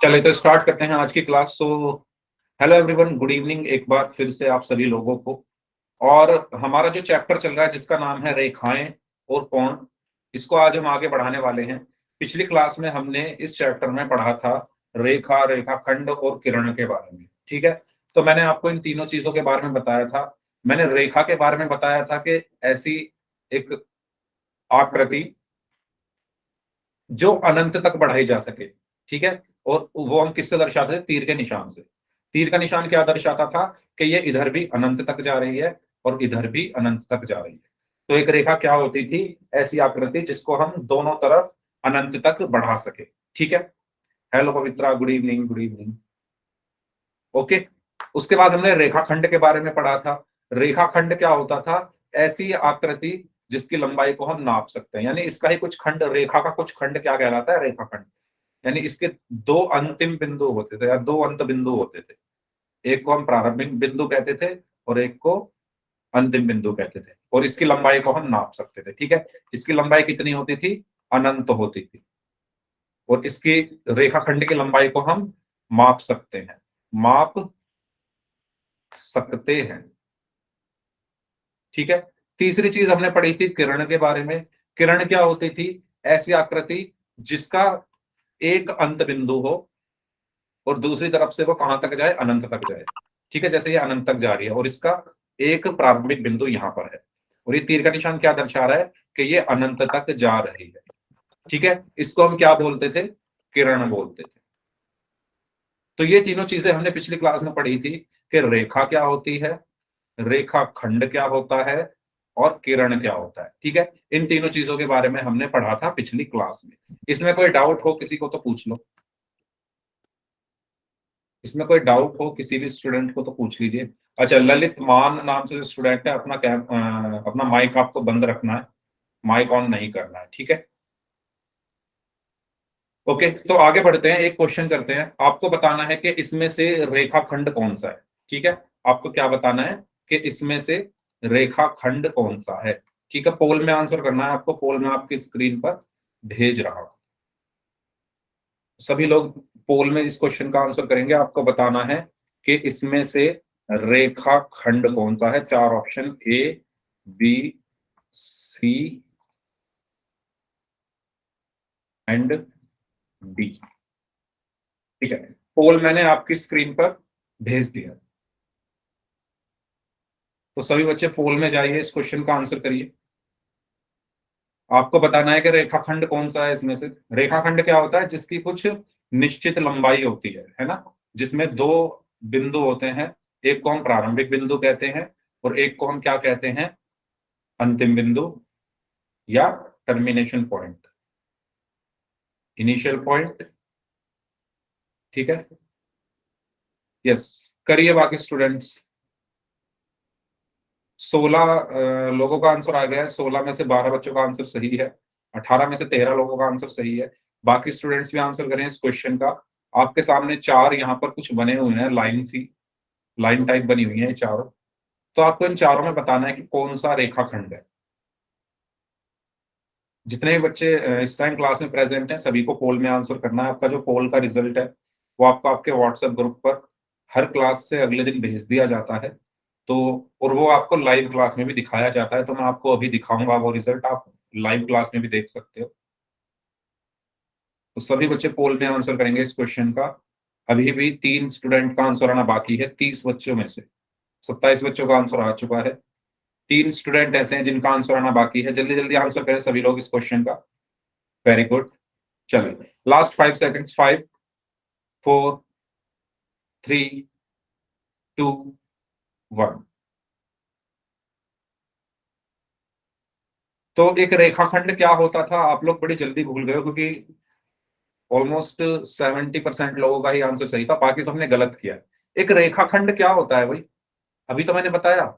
चलिए तो स्टार्ट करते हैं आज की class. Hello everyone, good evening एक बार फिर से आप सभी लोगों को। और हमारा जो चैप्टर चल रहा है जिसका नाम है रेखाएं और कोण, इसको आज हम आगे बढ़ाने वाले हैं। पिछली क्लास में हमने इस चैप्टर में पढ़ा था रेखा, रेखाखंड और किरण के बारे में। ठीक है, तो मैंने आपको इन तीनों चीजों के बारे में बताया था। मैंने रेखा के बारे में बताया था कि ऐसी एक आकृति जो अनंत तक बढ़ाई जा सके। ठीक है, और वो हम किससे दर्शाते थे? तीर के निशान से। तीर का निशान क्या दर्शाता था? कि ये इधर भी अनंत तक जा रही है और इधर भी अनंत तक जा रही है। तो एक रेखा क्या होती थी? ऐसी आकृति जिसको हम दोनों तरफ अनंत तक बढ़ा सके। ठीक है। Hello Pavitra, good evening, good evening. Okay, उसके बाद हमने रेखाखंड के बारे में पढ़ा था। रेखाखंड क्या होता था? ऐसी आकृति जिसकी लंबाई को हम नाप सकते हैं, यानी इसका ही कुछ खंड, रेखा का कुछ खंड क्या कहलाता है? रेखाखंड। यानी इसके दो अंतिम बिंदु होते थे या दो अंत बिंदु होते थे। एक को हम प्रारंभिक बिंदु कहते थे और एक को अंतिम बिंदु कहते थे, और इसकी लंबाई को हम नाप सकते थे। ठीक है, इसकी लंबाई कितनी होती थी? अनंत होती थी। और इसकी रेखाखंड की लंबाई को हम माप सकते हैं, माप सकते हैं। ठीक है। तीसरी चीज हमने पढ़ी थी किरण के बारे में। किरण क्या होती थी? ऐसी आकृति जिसका एक अंत बिंदु हो और दूसरी तरफ से वो कहां तक जाए? अनंत तक जाए। ठीक है, जैसे ये अनंत तक जा रही है और इसका एक प्रारंभिक बिंदु यहां पर है, और ये तीर का निशान क्या दर्शा रहा है? कि ये अनंत तक जा रही है। ठीक है, इसको हम क्या बोलते थे? किरण बोलते थे। तो ये तीनों चीजें हमने पिछली क्लास में पढ़ी थी कि रेखा क्या होती है, रेखा खंड क्या होता है, और किरण क्या होता है। ठीक है, इन तीनों चीजों के बारे में हमने पढ़ा था पिछली क्लास में। इसमें कोई डाउट हो किसी को तो पूछ लो। इसमें कोई डाउट हो किसी भी स्टूडेंट को तो पूछ लीजिए। अच्छा, ललित मान नाम से जो स्टूडेंट है, अपना माइक आपको बंद रखना है, माइक ऑन नहीं करना है। ठीक है, ओके। तो आगे बढ़ते हैं, एक क्वेश्चन करते हैं। आपको बताना है कि इसमें से रेखाखंड कौन सा है। ठीक है, आपको क्या बताना है कि इसमें से रेखाखंड कौन सा है। ठीक है, पोल में आंसर करना है आपको। पोल में आपकी स्क्रीन पर भेज रहा हूं, सभी लोग पोल में इस क्वेश्चन का आंसर करेंगे। आपको बताना है कि इसमें से रेखाखंड कौन सा है। चार option, A, B, C and D. ठीक है, पोल मैंने आपकी स्क्रीन पर भेज दिया, तो सभी बच्चे पोल में जाइए, इस क्वेश्चन का आंसर करिए। आपको बताना है कि रेखाखंड कौन सा है इसमें से। रेखाखंड क्या होता है? जिसकी कुछ निश्चित लंबाई होती है ना, जिसमें दो बिंदु होते हैं। एक को हम प्रारंभिक बिंदु कहते हैं और एक को हम क्या कहते हैं? अंतिम बिंदु या टर्मिनेशन पॉइंट, इनिशियल पॉइंट। ठीक है, यस, करिए बाकी स्टूडेंट्स। 16 लोगों का आंसर आ गया है। 16 में से 12 बच्चों का आंसर सही है। 18 में से 13 लोगों का आंसर सही है। बाकी स्टूडेंट्स भी आंसर करें इस क्वेश्चन का। आपके सामने चार यहाँ पर कुछ बने हुए हैं, लाइन सी, लाइन टाइप बनी हुई है ये चारों। तो आपको इन चारों में बताना है कि कौन सा रेखाखंड है। जितने भी बच्चे इस टाइम क्लास में प्रेजेंट हैं सभी को पोल में आंसर करना है। आपका जो पोल का रिजल्ट है वो आपको आपके व्हाट्सएप ग्रुप पर हर क्लास से अगले दिन भेज दिया जाता है। तो और वो आपको लाइव क्लास में भी दिखाया जाता है, तो मैं आपको अभी दिखाऊंगा वो रिजल्ट, आप लाइव क्लास में भी देख सकते हो। तो सभी बच्चे पोल में आंसर करेंगे इस क्वेश्चन का। अभी भी 3 स्टूडेंट का आंसर आना बाकी है 30 बच्चों में से। 27 बच्चों का आंसर आ चुका है। 3 स्टूडेंट ऐसे हैं जिनका आंसर आना बाकी है। जल्दी जल्दी आंसर करें सभी लोग इस क्वेश्चन का। Very good. चलिए, लास्ट 5 सेकेंड्स। 5, 4, 3, 2, 1। तो एक रेखाखंड क्या होता था आप लोग बड़ी जल्दी भूल गए हो, क्योंकि ऑलमोस्ट 70% लोगों का ही आंसर सही था, बाकी सबने गलत किया। एक रेखाखंड क्या होता है भाई? अभी तो मैंने बताया,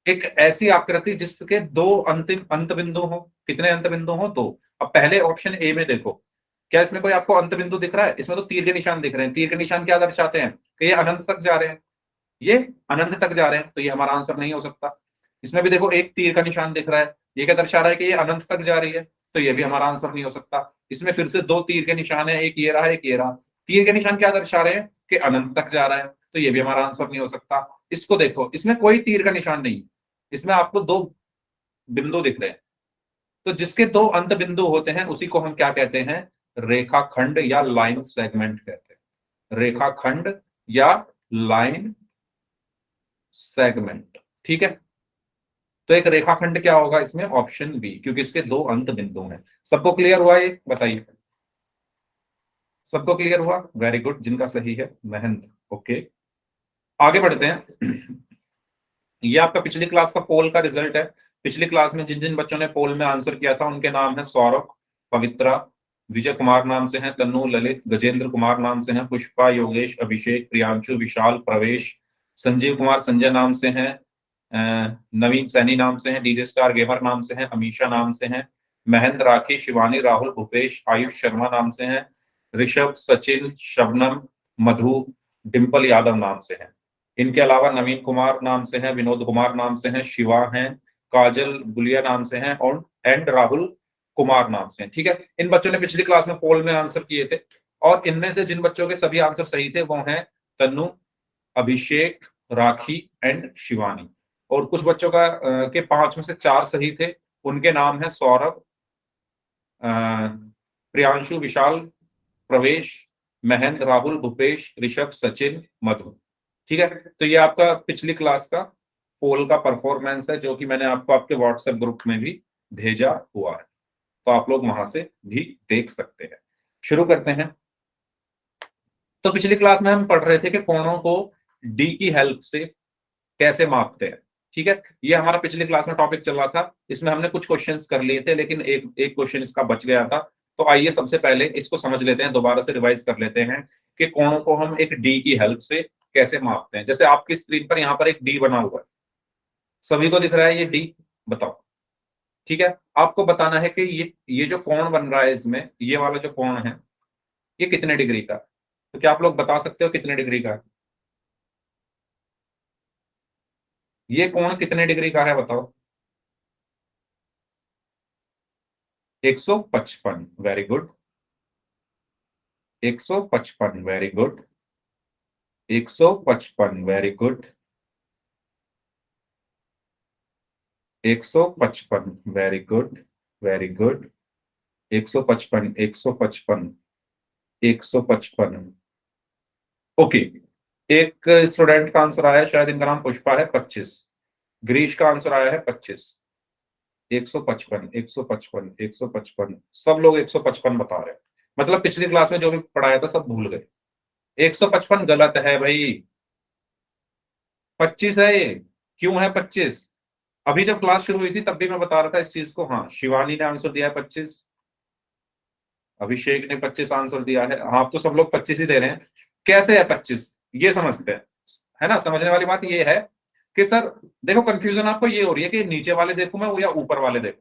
एक ऐसी आकृति जिसके दो अंतिम अंत बिंदु हो। कितने अंत बिंदु हो? दो। अब पहले ऑप्शन ए में देखो, क्या इसमें कोई आपको अंत बिंदु दिख रहा है? इसमें तो तीर के निशान दिख रहे हैं। तीर के निशान क्या दर्शाते हैं? कि ये अनंत तक जा रहे हैं, ये अनंत तक जा रहे हैं, तो ये हमारा आंसर नहीं हो सकता। इसमें भी देखो एक तीर का निशान दिख रहा है, ये क्या दर्शा रहा है? कि ये अनंत तक जा रही है, तो ये भी हमारा आंसर नहीं हो सकता। इसमें फिर से दो तीर के निशान है, एक ये रहा एक ये रहा, तीर के निशान क्या दर्शा रहे हैं कि अनंत तक जा रहा है, तो ये भी हमारा आंसर नहीं हो सकता। इसको देखो, इसमें कोई तीर का निशान नहीं, इसमें आपको दो बिंदु दिख रहे हैं, तो जिसके दो अंत बिंदु होते हैं उसी को हम क्या कहते हैं, रेखाखंड या लाइन सेगमेंट कहते हैं, रेखाखंड या लाइन सेगमेंट। ठीक है, तो एक रेखाखंड क्या होगा इसमें, ऑप्शन बी, क्योंकि इसके दो अंत बिंदु हैं। सबको क्लियर हुआ ये बताइए, सबको क्लियर हुआ, वेरी गुड, जिनका सही है महेंद्र। ओके, आगे बढ़ते हैं। ये आपका पिछली क्लास का पोल का रिजल्ट है। पिछली क्लास में जिन जिन बच्चों ने पोल में आंसर किया था उनके नाम है सौरभ, पवित्रा, विजय कुमार नाम से हैं, तन्नू, ललित, गजेंद्र कुमार नाम से हैं, पुष्पा, योगेश, अभिषेक, प्रियांशु, विशाल, प्रवेश, संजीव कुमार संजय नाम से हैं, नवीन सैनी नाम से हैं, डीजे स्टार गेमर नाम से हैं, अमीशा नाम से हैं, महेंद्र, राखी, शिवानी, राहुल, भूपेश, आयुष शर्मा नाम से हैं, ऋषभ, सचिन, शबनम, मधु, डिम्पल यादव नाम से हैं। इनके अलावा नवीन कुमार नाम से हैं, विनोद कुमार नाम से हैं, शिवा हैं, काजल गुलिया नाम से हैं और एंड राहुल कुमार नाम से हैं। ठीक है, इन बच्चों ने पिछली क्लास में पोल में आंसर किए थे, और इनमें से जिन बच्चों के सभी आंसर सही थे वो हैं तन्नू, अभिषेक, राखी एंड शिवानी। और कुछ बच्चों का के 5 में से 4 सही थे, उनके नाम है सौरभ, प्रियांशु, विशाल, प्रवेश, महेंद्र, राहुल, भूपेश, ऋषभ, सचिन, मधु। ठीक है, तो ये आपका पिछली क्लास का पोल का परफॉर्मेंस है, जो कि मैंने आपको आपके व्हाट्सएप ग्रुप में भी भेजा हुआ है, तो आप लोग वहां से भी देख सकते हैं। शुरू करते हैं। तो पिछली क्लास में हम पढ़ रहे थे कि कोणों को डी की हेल्प से कैसे मापते हैं। ठीक है, ये हमारा पिछली क्लास में टॉपिक चल रहा था, इसमें हमने कुछ क्वेश्चंस कर लिए थे, लेकिन एक एक क्वेश्चन इसका बच गया था। तो आइए सबसे पहले इसको समझ लेते हैं, दोबारा से रिवाइज कर लेते हैं कि कोणों को हम एक डी की हेल्प से कैसे मापते हैं। जैसे आपकी स्क्रीन पर यहाँ पर एक डी बना हुआ है, सभी को दिख रहा है ये डी, बताओ। ठीक है, आपको बताना है कि ये जो कोण बन रहा है इसमें, ये वाला जो कोण है ये कितने डिग्री का है? तो क्या आप लोग बता सकते हो कितने डिग्री का है? ये कोण कितने डिग्री का है बताओ? 155, very good. 155, very good. 155, very good. 155, very good, very good. 155, 155, 155। Okay, एक स्टूडेंट का आंसर आया है, शायद इनका नाम पुष्पा है, 25। गिरीश का आंसर आया है 25। 155, 155, 155, सब लोग 155 बता रहे हैं, मतलब पिछली क्लास में जो भी पढ़ाया था सब भूल गए। 155 गलत है भाई, 25 है ये। क्यों है 25? अभी जब क्लास शुरू हुई थी तब भी मैं बता रहा था इस चीज को। हाँ, शिवानी ने आंसर दिया है 25, अभिषेक ने 25 आंसर दिया है। हाँ, अब तो सब लोग 25 ही दे रहे हैं। कैसे है 25 ये समझते हैं, है ना। समझने वाली बात ये है कि सर देखो, कंफ्यूजन आपको ये हो रही है कि नीचे वाले देखूं मैं या ऊपर वाले देखूं।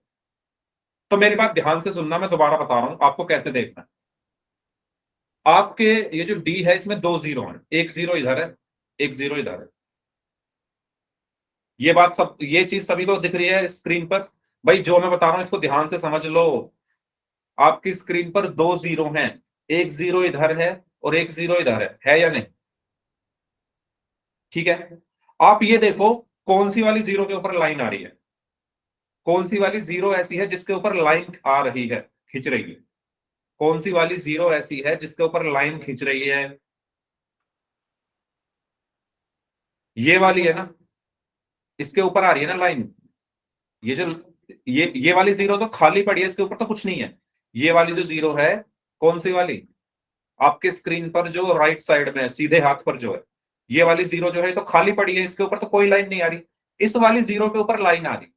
तो मेरी बात ध्यान से सुनना, मैं दोबारा बता रहा हूं आपको कैसे देखना है। आपके ये जो डी है इसमें 2 जीरो हैं, एक जीरो इधर है, एक जीरो इधर है। ये बात सब, ये चीज सभी को दिख रही है स्क्रीन पर? भाई जो मैं बता रहा हूं इसको ध्यान से समझ लो। आपकी स्क्रीन पर 2 जीरो हैं, एक जीरो इधर है और एक जीरो इधर है या नहीं? ठीक है, आप ये देखो कौन सी वाली जीरो के ऊपर लाइन आ रही है, कौन सी वाली जीरो ऐसी है जिसके ऊपर लाइन आ रही है, खिंच रही है। कौन सी वाली जीरो ऐसी है जिसके ऊपर लाइन खींच रही है? ये वाली है ना, इसके ऊपर आ रही है ना लाइन। ये जो ये वाली जीरो तो खाली पड़ी है, इसके ऊपर तो कुछ नहीं है। ये वाली जो जीरो है, कौन सी वाली, आपके स्क्रीन पर जो राइट साइड में है, सीधे हाथ पर जो है, ये वाली जीरो जो है तो खाली पड़ी है, इसके ऊपर तो कोई लाइन नहीं आ रही। इस वाली जीरो के ऊपर लाइन आ रही।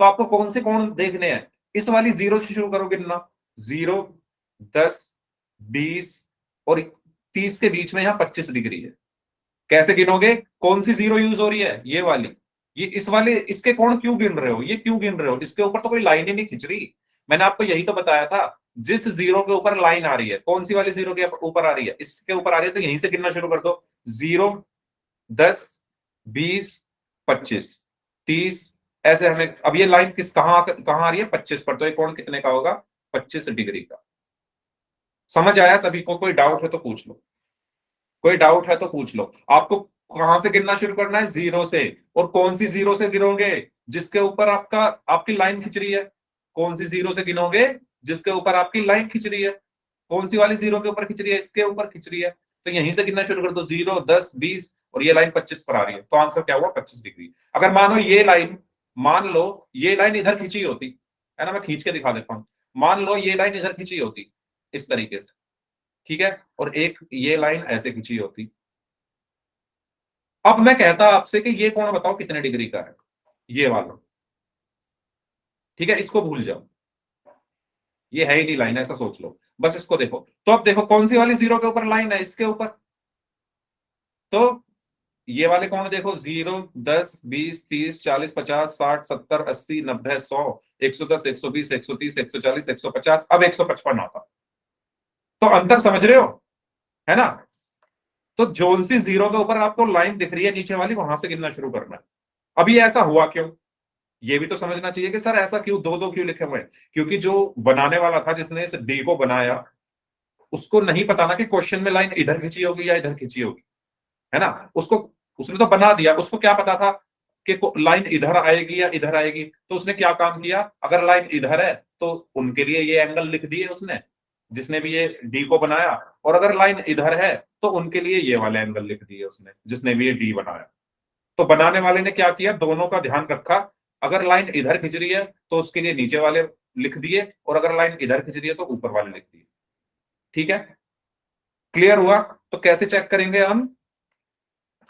तो आपको कौन से कोण देखने हैं? इस वाली जीरो से शुरू करो गिनना, 0, 10, 20 और 30 के बीच में यहां 25 डिग्री है। कैसे गिनोगे? कौन सी जीरो यूज हो रही है? ये वाली। ये इस वाले, इसके कोण क्यों गिन रहे हो? ये क्यों गिन रहे हो? इसके ऊपर तो कोई लाइन ही नहीं खिंच रही। मैंने आपको यही तो बताया था, जिस जीरो के ऊपर लाइन आ रही है, कौन सी वाली जीरो के ऊपर आ रही है, इसके ऊपर आ रही है, तो यहीं से गिनना शुरू कर दो। 0, 10, 20, 25, 30, ऐसे हमें अब ये लाइन किस कहां कहां आ रही है? 25 पर, तो ये कोण कितने का होगा? 25 डिग्री का। समझ आया सभी को? कोई डाउट है तो पूछ लो, कोई डाउट है तो पूछ लो। आपको कहां से गिनना शुरू करना है? जीरो से। और कौन सी जीरो से गिनोगे? जिसके ऊपर आपकी लाइन खिंच रही है। कौन सी जीरो से गिनोगे? जिसके ऊपर आपकी लाइन खिंच रही है। कौन सी वाली जीरो के ऊपर खिंच रही है? इसके ऊपर खिंच रही है। तो यहीं से गिनना शुरू कर दो, 0, 10, 20, और ये लाइन 25 पर आ रही है, तो आंसर क्या हुआ? 25 डिग्री। अगर मानो ये लाइन, मान लो ये लाइन इधर खिंची होती है ना, मैं खींच के दिखा देता हूं। मान लो ये लाइन इधर खिंची होती इस तरीके से, ठीक है, और एक ये लाइन ऐसे खिंची होती। अब मैं कहता आपसे कि ये कोण बताओ कितने डिग्री का है, ये वाला, ठीक है, इसको भूल जाओ, ये है ही नहीं लाइन, ऐसा सोच लो, बस इसको देखो। तो अब देखो कौन सी वाली जीरो के ऊपर लाइन है? इसके ऊपर। तो ये वाले कौन देखो, 0, 10, 20, 30, 40, 50, 60, 70, 80, 90, 100, 110, 120, 130, 140, 150, अब 155 आता। तो अंतर समझ रहे हो, है ना? तो जोन सी जीरो के ऊपर आपको लाइन दिख रही है नीचे वाली, वहां से गिनना शुरू करना है। अभी ऐसा हुआ क्यों? ये भी तो समझना चाहिए कि सर ऐसा क्यों दो दो क्यों लिखे हुए हैं? क्योंकि जो बनाने वाला था, जिसने इस डी को बनाया, उसको नहीं पता ना कि क्वेश्चन में लाइन इधर खींची होगी या इधर खींची होगी, है ना? उसको, उसने तो बना दिया, उसको क्या पता था कि लाइन इधर आएगी या इधर आएगी? तो उसने क्या काम किया, अगर लाइन इधर है तो उनके लिए ये एंगल लिख दिए उसने, जिसने भी ये डी को बनाया, और अगर लाइन इधर है तो उनके लिए ये वाले एंगल लिख दिए उसने, जिसने भी ये डी बनाया। तो बनाने वाले ने क्या किया, दोनों का ध्यान रखा। अगर लाइन इधर खिंच रही है तो उसके लिए नीचे वाले लिख दिए, और अगर लाइन इधर खिंच रही है तो ऊपर वाले लिख दिए। ठीक है, क्लियर हुआ? तो कैसे चेक करेंगे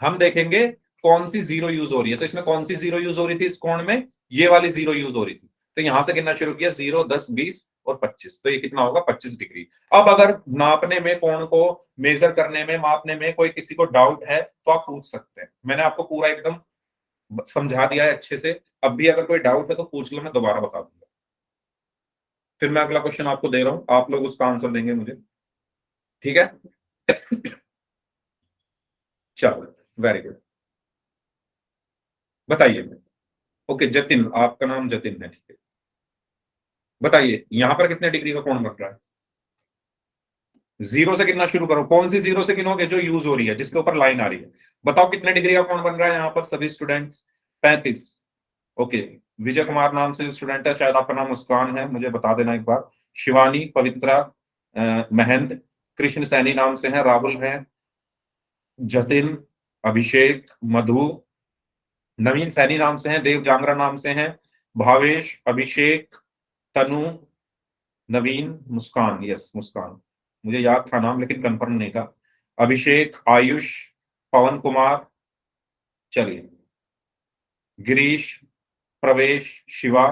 हम देखेंगे कौन सी जीरो यूज हो रही है। तो इसमें कौन सी जीरो यूज हो रही थी इस कोण में? ये वाली जीरो यूज हो रही थी। तो यहां से गिनना शुरू किया, 0, 10, 20 और 25, तो ये कितना होगा? 25 डिग्री। अब अगर नापने में, कोण को मेजर करने में, मापने में कोई किसी को डाउट है तो आप पूछ सकते हैं। मैंने आपको पूरा एकदम समझा दिया है अच्छे से। अब भी अगर कोई डाउट है तो पूछ लो, मैं दोबारा बता दूंगा। फिर मैं अगला क्वेश्चन आपको दे रहा हूं, आप लोग उसका आंसर देंगे मुझे, ठीक है? चलो, वेरी गुड। बताइए। ओके, जतिन, आपका नाम जतिन है, ठीक है। बताइए यहां पर कितने डिग्री का कोण बन रहा है? जीरो से गिनना शुरू करो। कौन सी जीरो से गिनोगे? जो यूज हो रही है, जिसके ऊपर लाइन आ रही है। बताओ कितने डिग्री का कोण बन रहा है यहाँ पर सभी स्टूडेंट्स? 35। ओके, विजय कुमार नाम से स्टूडेंट है, शायद आपका नाम मुस्कान है, मुझे बता देना एक बार। शिवानी, पवित्रा, महेंद्र, कृष्ण सैनी नाम से है, राहुल है, जतिन, अभिषेक, मधु, नवीन सैनी नाम से हैं, देव जांगरा नाम से हैं, भावेश, अभिषेक, तनु, नवीन, मुस्कान, यस मुस्कान, मुझे याद था नाम लेकिन कंफर्म नहीं था। अभिषेक, आयुष, पवन कुमार, चलिए, गिरीश, प्रवेश, शिवा।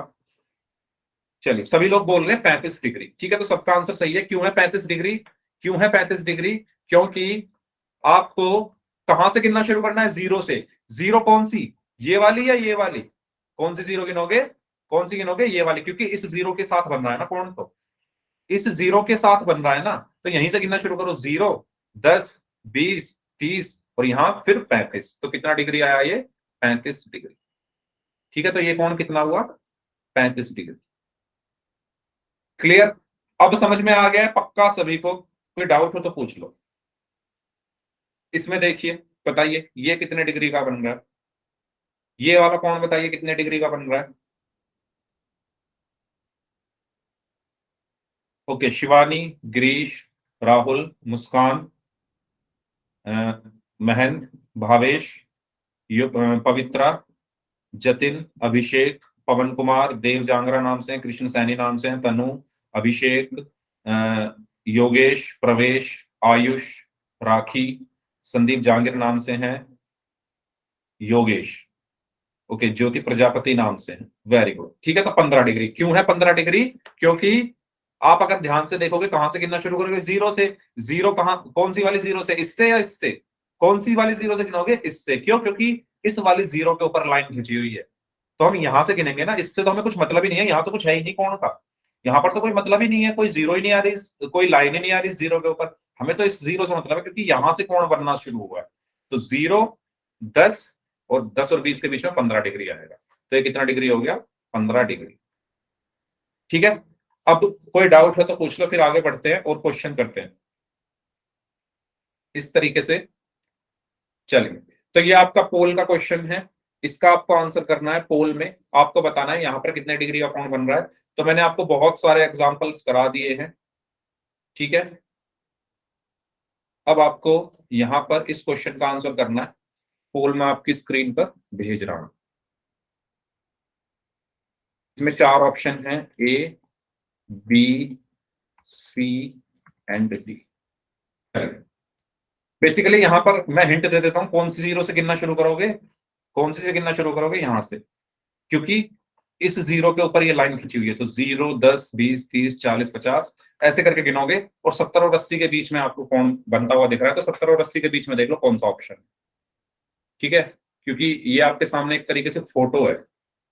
चलिए, सभी लोग बोल रहे हैं 35 डिग्री, ठीक है, तो सबका आंसर सही है। क्यों है 35 डिग्री? क्यों है 35 डिग्री? क्योंकि आपको कहां से गिनना शुरू करना है? जीरो से। जीरो कौन सी? ये वाली या ये वाली? कौन सी जीरो गिनोगे? कौन सी गिनोगे? ये वाली, क्योंकि इस जीरो के साथ बन रहा है ना कोण, तो इस जीरो के साथ बन रहा है ना, तो यहीं से गिनना शुरू करो। 0, 10, 20, 30 और यहां फिर 35, तो कितना डिग्री आया ये? 35 डिग्री। ठीक है, तो ये कोण कितना हुआ? 35 डिग्री। क्लियर? अब समझ में आ गया है पक्का सभी को? कोई डाउट हो तो पूछ लो। इसमें देखिए, बताइए ये कितने डिग्री का बन रहा है? ये वाला कोण बताइए कितने डिग्री का बन रहा है? ओके, शिवानी, गिरीश, राहुल, मुस्कान, महेंद्र, भावेश, पवित्रा, जतिन, अभिषेक, पवन कुमार, देव जांगरा नाम से हैं, कृष्ण सैनी नाम से हैं, तनु, अभिषेक, योगेश, प्रवेश, आयुष, राखी, संदीप जांगिर नाम से हैं, योगेश, ओके, ज्योति प्रजापति नाम से हैं। वेरी गुड, ठीक है, तो 15 डिग्री। क्यों है 15 डिग्री? क्योंकि आप अगर ध्यान से देखोगे, कहां से गिनना शुरू करोगे? जीरो से। जीरो कहां, कौन सी वाली जीरो से? इससे या इससे? कौन सी वाली जीरो से गिनोगे? इससे। क्यों? क्योंकि इस वाली जीरो के ऊपर लाइन खींची हुई है, तो हम यहां से गिनेंगे ना। इससे तो हमें कुछ मतलब ही नहीं है, यहाँ तो कुछ है ही नहीं कोण का, यहाँ पर तो कोई मतलब ही नहीं है, कोई जीरो ही नहीं आ रही, कोई लाइन ही नहीं आ रही इस जीरो के ऊपर। हमें तो इस जीरो से मतलब है, क्योंकि यहां से कोण बनना शुरू हुआ है। तो 0, 10 और 10 और 20 के बीच में 15 डिग्री आएगा। तो ये कितना डिग्री हो गया? 15 डिग्री। ठीक है, अब कोई डाउट है तो पूछ लो, फिर आगे बढ़ते हैं और क्वेश्चन करते हैं इस तरीके से। चलिए, तो ये आपका पोल का क्वेश्चन है, इसका आपको आंसर करना है। पोल में आपको बताना है यहाँ पर कितने डिग्री का कोण बन रहा है। तो मैंने आपको बहुत सारे एग्जांपल्स करा दिए हैं, ठीक है। अब आपको यहां पर इस क्वेश्चन का आंसर करना है। पोल में आपकी स्क्रीन पर भेज रहा हूं। इसमें 4 ऑप्शन हैं, A, B, C and D. Basically यहां पर मैं हिंट दे देता हूं, कौन सी जीरो से गिनना शुरू करोगे, कौन सी से गिनना शुरू करोगे, यहां से। क्योंकि इस जीरो के ऊपर ये लाइन खिंची हुई है, तो 0, 10, 20, 30, 40, 50 ऐसे करके गिनोगे, और 70 और 80 के बीच में आपको कौन बनता हुआ दिख रहा है, तो 70 और 80 के बीच में देख लो कौन सा ऑप्शन है, ठीक है। क्योंकि ये आपके सामने एक तरीके से फोटो है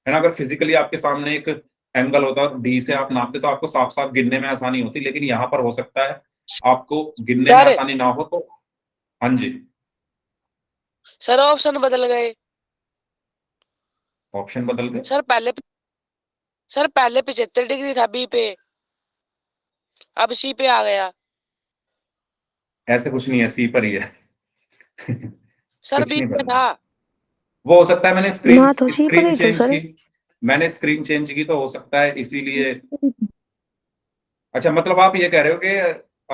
ना। अगर फिजिकली आपके सामने एक एंगल होता है, डी से आप नापते तो आपको साफ साफ गिनने में आसानी होती, लेकिन यहाँ पर हो सकता है आपको गिनने में सर आसानी ना हो, तो हाँ जी, सर ऑप्शन बदल गए। ऑप्शन बदल गए। सर पहले 75 डिग्री था बी पे, अब सी पे आ गया। ऐसे कुछ नहीं है, सी पर ही है। सर कुछ बी नहीं पे बदला। था। वो हो सकता है मैंने स्क्रीन ना तो सी पर स्क्रीन ही तो चेंज सर। की, मैंने स्क्रीन चेंज की तो हो सकता है इसीलिए। अच्छा, मतलब आप ये कह रहे हो कि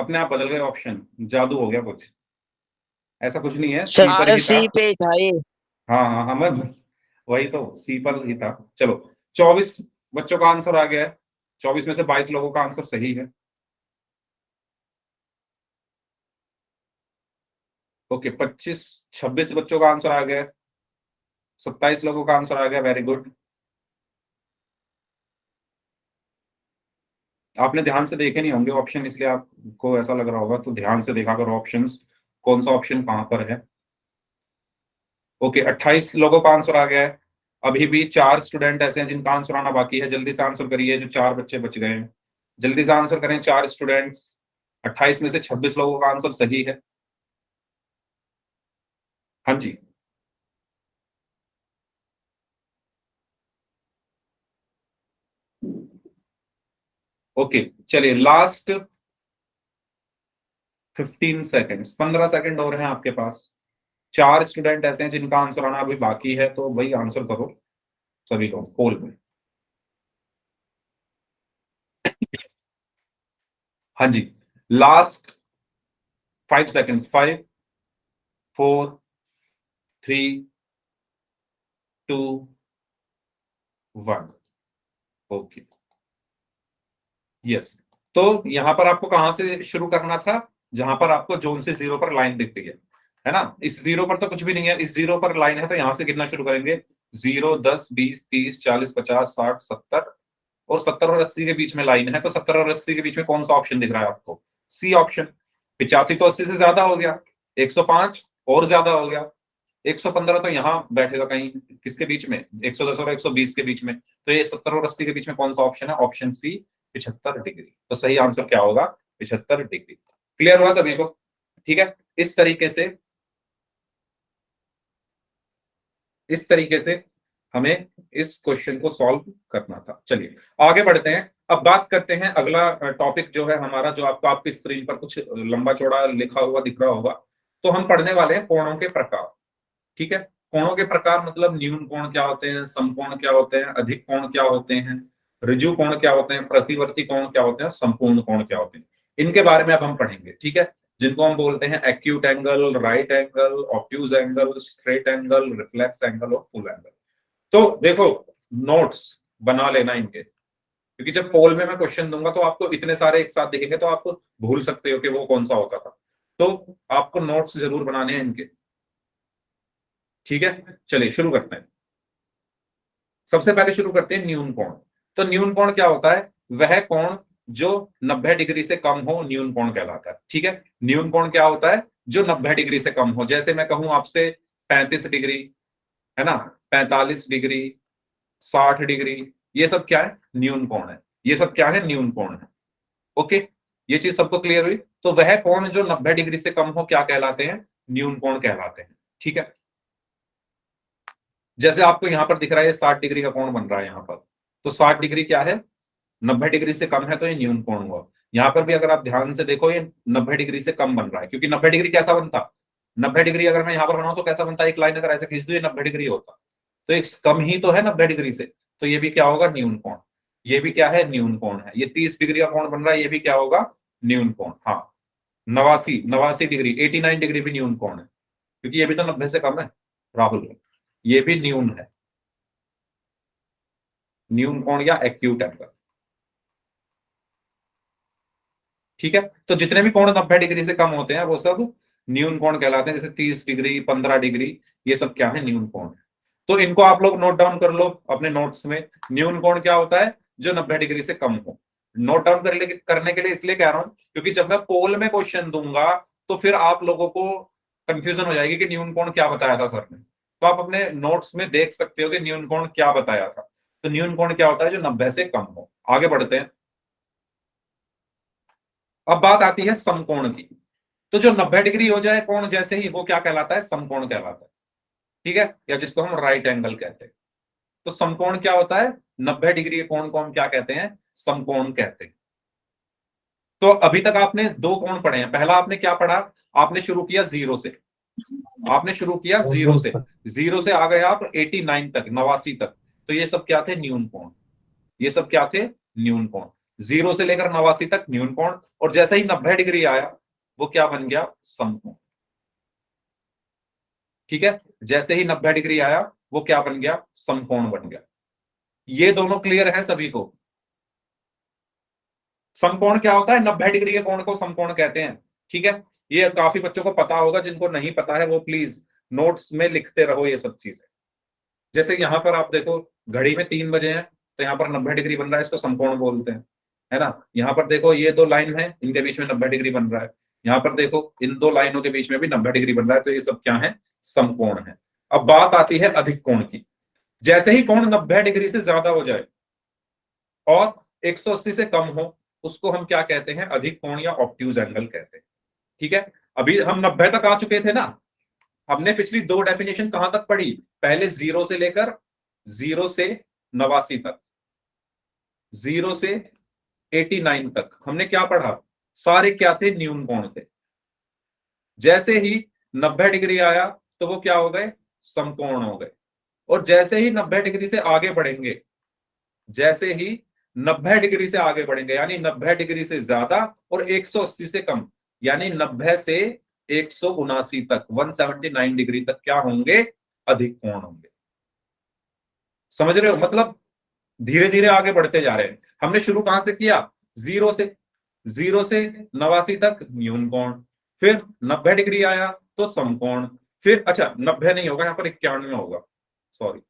अपने आप बदल गए ऑप्शन, जादू हो गया कुछ। ऐसा कुछ नहीं है, सी पर सर ही था। सी पे था ये। हाँ हाँ हाँ, मैं वही तो, सी पर ही था। चलो, 24 बच्चों का आंसर आ गया है। 24 में से 22 लोगों का आंसर सही है। ओके, 26 बच्चों का आंसर आ गया है। 27 लोगों का आंसर आ गया, वेरी गुड। आपने ध्यान से देखे नहीं होंगे ऑप्शन, इसलिए आपको ऐसा लग रहा होगा, तो ध्यान से देखा करो ऑप्शंस, कौन सा ऑप्शन कहां पर है। ओके, 28 लोगों का आंसर आ गया है। अभी भी 4 स्टूडेंट ऐसे हैं जिनका आंसर आना बाकी है, जल्दी से आंसर करिए, जो 4 बच्चे बच गए हैं। जल्दी से आंसर करें 4 स्टूडेंट्स। 28 में से 26 लोगों का आंसर सही है। हाँ जी, ओके, चलिए, लास्ट 15 सेकेंड्स, 15 सेकेंड और हैं आपके पास। 4 स्टूडेंट ऐसे हैं जिनका आंसर आना अभी बाकी है, तो वही आंसर करो सभी लोग पोल में। हाँ जी, लास्ट 5 सेकेंड्स, 5, 4, 3, 2, 1। Okay, yes. तो यहां पर आपको कहां से शुरू करना था, जहां पर आपको जोन से 0 पर लाइन दिखती है ना। इस 0 पर तो कुछ भी नहीं है, इस 0 पर लाइन है, तो यहां से गिनना शुरू करेंगे। 0, 10, 20, 30, 40, 50, 60, 70, और 70 और 80 के बीच में लाइन है, तो 70 और 80 के बीच में कौन सा ऑप्शन दिख रहा है आपको, सी ऑप्शन। 85 तो 80 से ज्यादा हो गया, 105 और ज्यादा हो गया, 115 तो यहाँ बैठेगा कहीं किसके बीच में, 110 और 120 के बीच में। तो ये 70 और 80 के बीच में कौन सा ऑप्शन है, ऑप्शन सी, 75 डिग्री। तो सही आंसर क्या होगा, 75 डिग्री। क्लियर हुआ सभी को, ठीक है। इस तरीके से, इस तरीके से हमें इस क्वेश्चन को सॉल्व करना था। चलिए आगे बढ़ते हैं। अब बात करते हैं, अगला टॉपिक जो है हमारा, जो आपको आपकी स्क्रीन पर कुछ लंबा चौड़ा लिखा हुआ दिख रहा होगा, तो हम पढ़ने वाले हैं कोणों के प्रकार, ठीक है। कोणों के प्रकार मतलब न्यून कोण क्या होते हैं, समकोण क्या होते हैं, अधिक कोण क्या होते हैं, ऋजु कोण क्या होते हैं, प्रतिवर्ती कोण क्या होते हैं, संपूर्ण कोण क्या होते हैं, इनके बारे में अब हम पढ़ेंगे, ठीक है। जिनको हम बोलते हैं acute angle, right angle, obtuse angle, straight angle, reflex angle और फुल एंगल। तो देखो, नोट्स बना लेना इनके, क्योंकि जब पोल में मैं क्वेश्चन दूंगा तो आपको इतने सारे एक साथ दिखेंगे, तो आप भूल सकते हो कि वो कौन सा होता था। तो आपको नोट्स जरूर बनाने हैं इनके, ठीक है। चलिए शुरू करते हैं। सबसे पहले शुरू करते हैं न्यून कोण। तो न्यून कोण क्या होता है, वह कोण जो 90 डिग्री से कम हो, न्यून कोण कहलाता है, ठीक है। न्यून कोण क्या होता है, जो 90 डिग्री से कम हो। जैसे मैं कहूं आपसे 35 डिग्री, है ना, 45 डिग्री, 60 डिग्री, ये सब क्या है, न्यून कोण है। ये सब क्या है, न्यून कोण है। ओके, ये चीज सबको क्लियर हुई। तो वह कोण जो 90 डिग्री से कम हो क्या कहलाते हैं, न्यून कोण कहलाते हैं, ठीक है। जैसे आपको यहां पर दिख रहा है 60 डिग्री का कोण बन रहा है यहां पर, तो 60 डिग्री क्या है, 90 डिग्री से कम है तो ये न्यून कोण हुआ। यहाँ पर भी अगर आप ध्यान से देखो ये 90 डिग्री से कम बन रहा है, क्योंकि 90 डिग्री कैसा बनता, 90 डिग्री अगर मैं यहाँ पर बनाऊं तो कैसा बनता, एक लाइन अगर ऐसे खींच दूं ये 90 डिग्री होता, तो एक कम ही तो है 90 डिग्री से, तो ये भी क्या होगा, न्यून कोण। ये भी क्या है, न्यून कोण है। ये 30 डिग्री का कोण बन रहा है, ये भी क्या होगा, न्यून कोण। हाँ, 89 डिग्री, 89 डिग्री भी न्यून कोण है, क्योंकि ये भी तो 90 से कम है राहुल, ये भी न्यून है, न्यून कोण या एक्यूट एंगल। ठीक है, तो जितने भी कोण 90 डिग्री से कम होते हैं वो सब न्यून कोण कहलाते हैं, जैसे 30 डिग्री, 15 डिग्री, ये सब क्या है, न्यून कोण है। तो इनको आप लोग नोट डाउन कर लो अपने नोट्स में। न्यून कोण क्या होता है, जो 90 डिग्री से कम हो। नोट डाउन करने के लिए इसलिए कह रहा हूं, क्योंकि जब मैं पोल में क्वेश्चन दूंगा तो फिर आप लोगों को कंफ्यूजन हो जाएगी कि न्यून कोण क्या बताया था सर ने। तो आप अपने नोट्स में देख सकते हो कि न्यून कोण क्या बताया था। तो न्यून कोण क्या होता है, जो 90 से कम हो। आगे बढ़ते हैं। अब बात आती है समकोण की। तो जो 90 डिग्री हो जाए कोण जैसे ही, वो क्या कहलाता है, समकोण कहलाता है। ठीक है, या जिसको हम राइट एंगल कहते हैं। तो समकोण क्या होता है, 90 डिग्री के कोण को हम क्या कहते हैं, समकोण कहते हैं। तो अभी तक आपने दो कोण पढ़े हैं। पहला आपने क्या पढ़ा, आपने शुरू किया जीरो से, आपने शुरू किया जीरो से, जीरो से आ गए आप 89 तक, 89 तक। तो ये सब क्या थे, न्यून कोण। ये सब क्या थे, न्यून कोण। जीरो से लेकर 89 तक न्यून कोण, और जैसे ही 90 डिग्री आया वो क्या बन गया, समकोण। ठीक है, जैसे ही 90 डिग्री आया वो क्या बन गया, समकोण बन गया। ये दोनों क्लियर है सभी को। समकोण क्या होता है, 90 डिग्री के कोण को समकोण कहते हैं। ठीक है, ये काफी बच्चों को पता होगा, जिनको नहीं पता है वो प्लीज नोट्स में लिखते रहो ये सब चीजें। जैसे यहां पर आप देखो, घड़ी में 3 बजे हैं, तो यहाँ पर 90 डिग्री बन रहा है, इसको समकोण बोलते हैं, है ना। यहाँ पर देखो ये दो लाइन है, इनके बीच में 90 डिग्री बन रहा है। यहाँ पर देखो इन दो लाइनों के बीच में भी 90 डिग्री बन रहा है, तो ये सब क्या है, समकोण है। अब बात आती है अधिक कोण की। जैसे ही कोण 90 डिग्री से ज्यादा हो जाए और 180 से कम हो, उसको हम क्या कहते हैं, अधिक कोण या ऑब्ट्यूज एंगल कहते हैं। ठीक है, अभी हम 90 तक आ चुके थे ना। हमने पिछली दो डेफिनेशन कहां तक पढ़ी, पहले जीरो से लेकर 89 तक, 0 से 89 तक हमने क्या पढ़ा, सारे क्या थे, न्यून कोण थे। जैसे ही 90 डिग्री आया तो वो क्या हो गए, समकोण हो गए। और जैसे ही 90 डिग्री से आगे बढ़ेंगे, जैसे ही 90 डिग्री से आगे बढ़ेंगे, यानी 90 डिग्री से ज्यादा और 180 से कम, यानी 90 से 179 तक, 179 डिग्री तक क्या होंगे, अधिक कोण होंगे। समझ रहे हो, मतलब धीरे धीरे आगे बढ़ते जा रहे हैं। हमने शुरू कहां से किया, जीरो से, 89 तक न्यून कोण, फिर 90 डिग्री आया तो समकोण, फिर अच्छा 90 नहीं होगा, यहाँ पर 91 होगा, सॉरी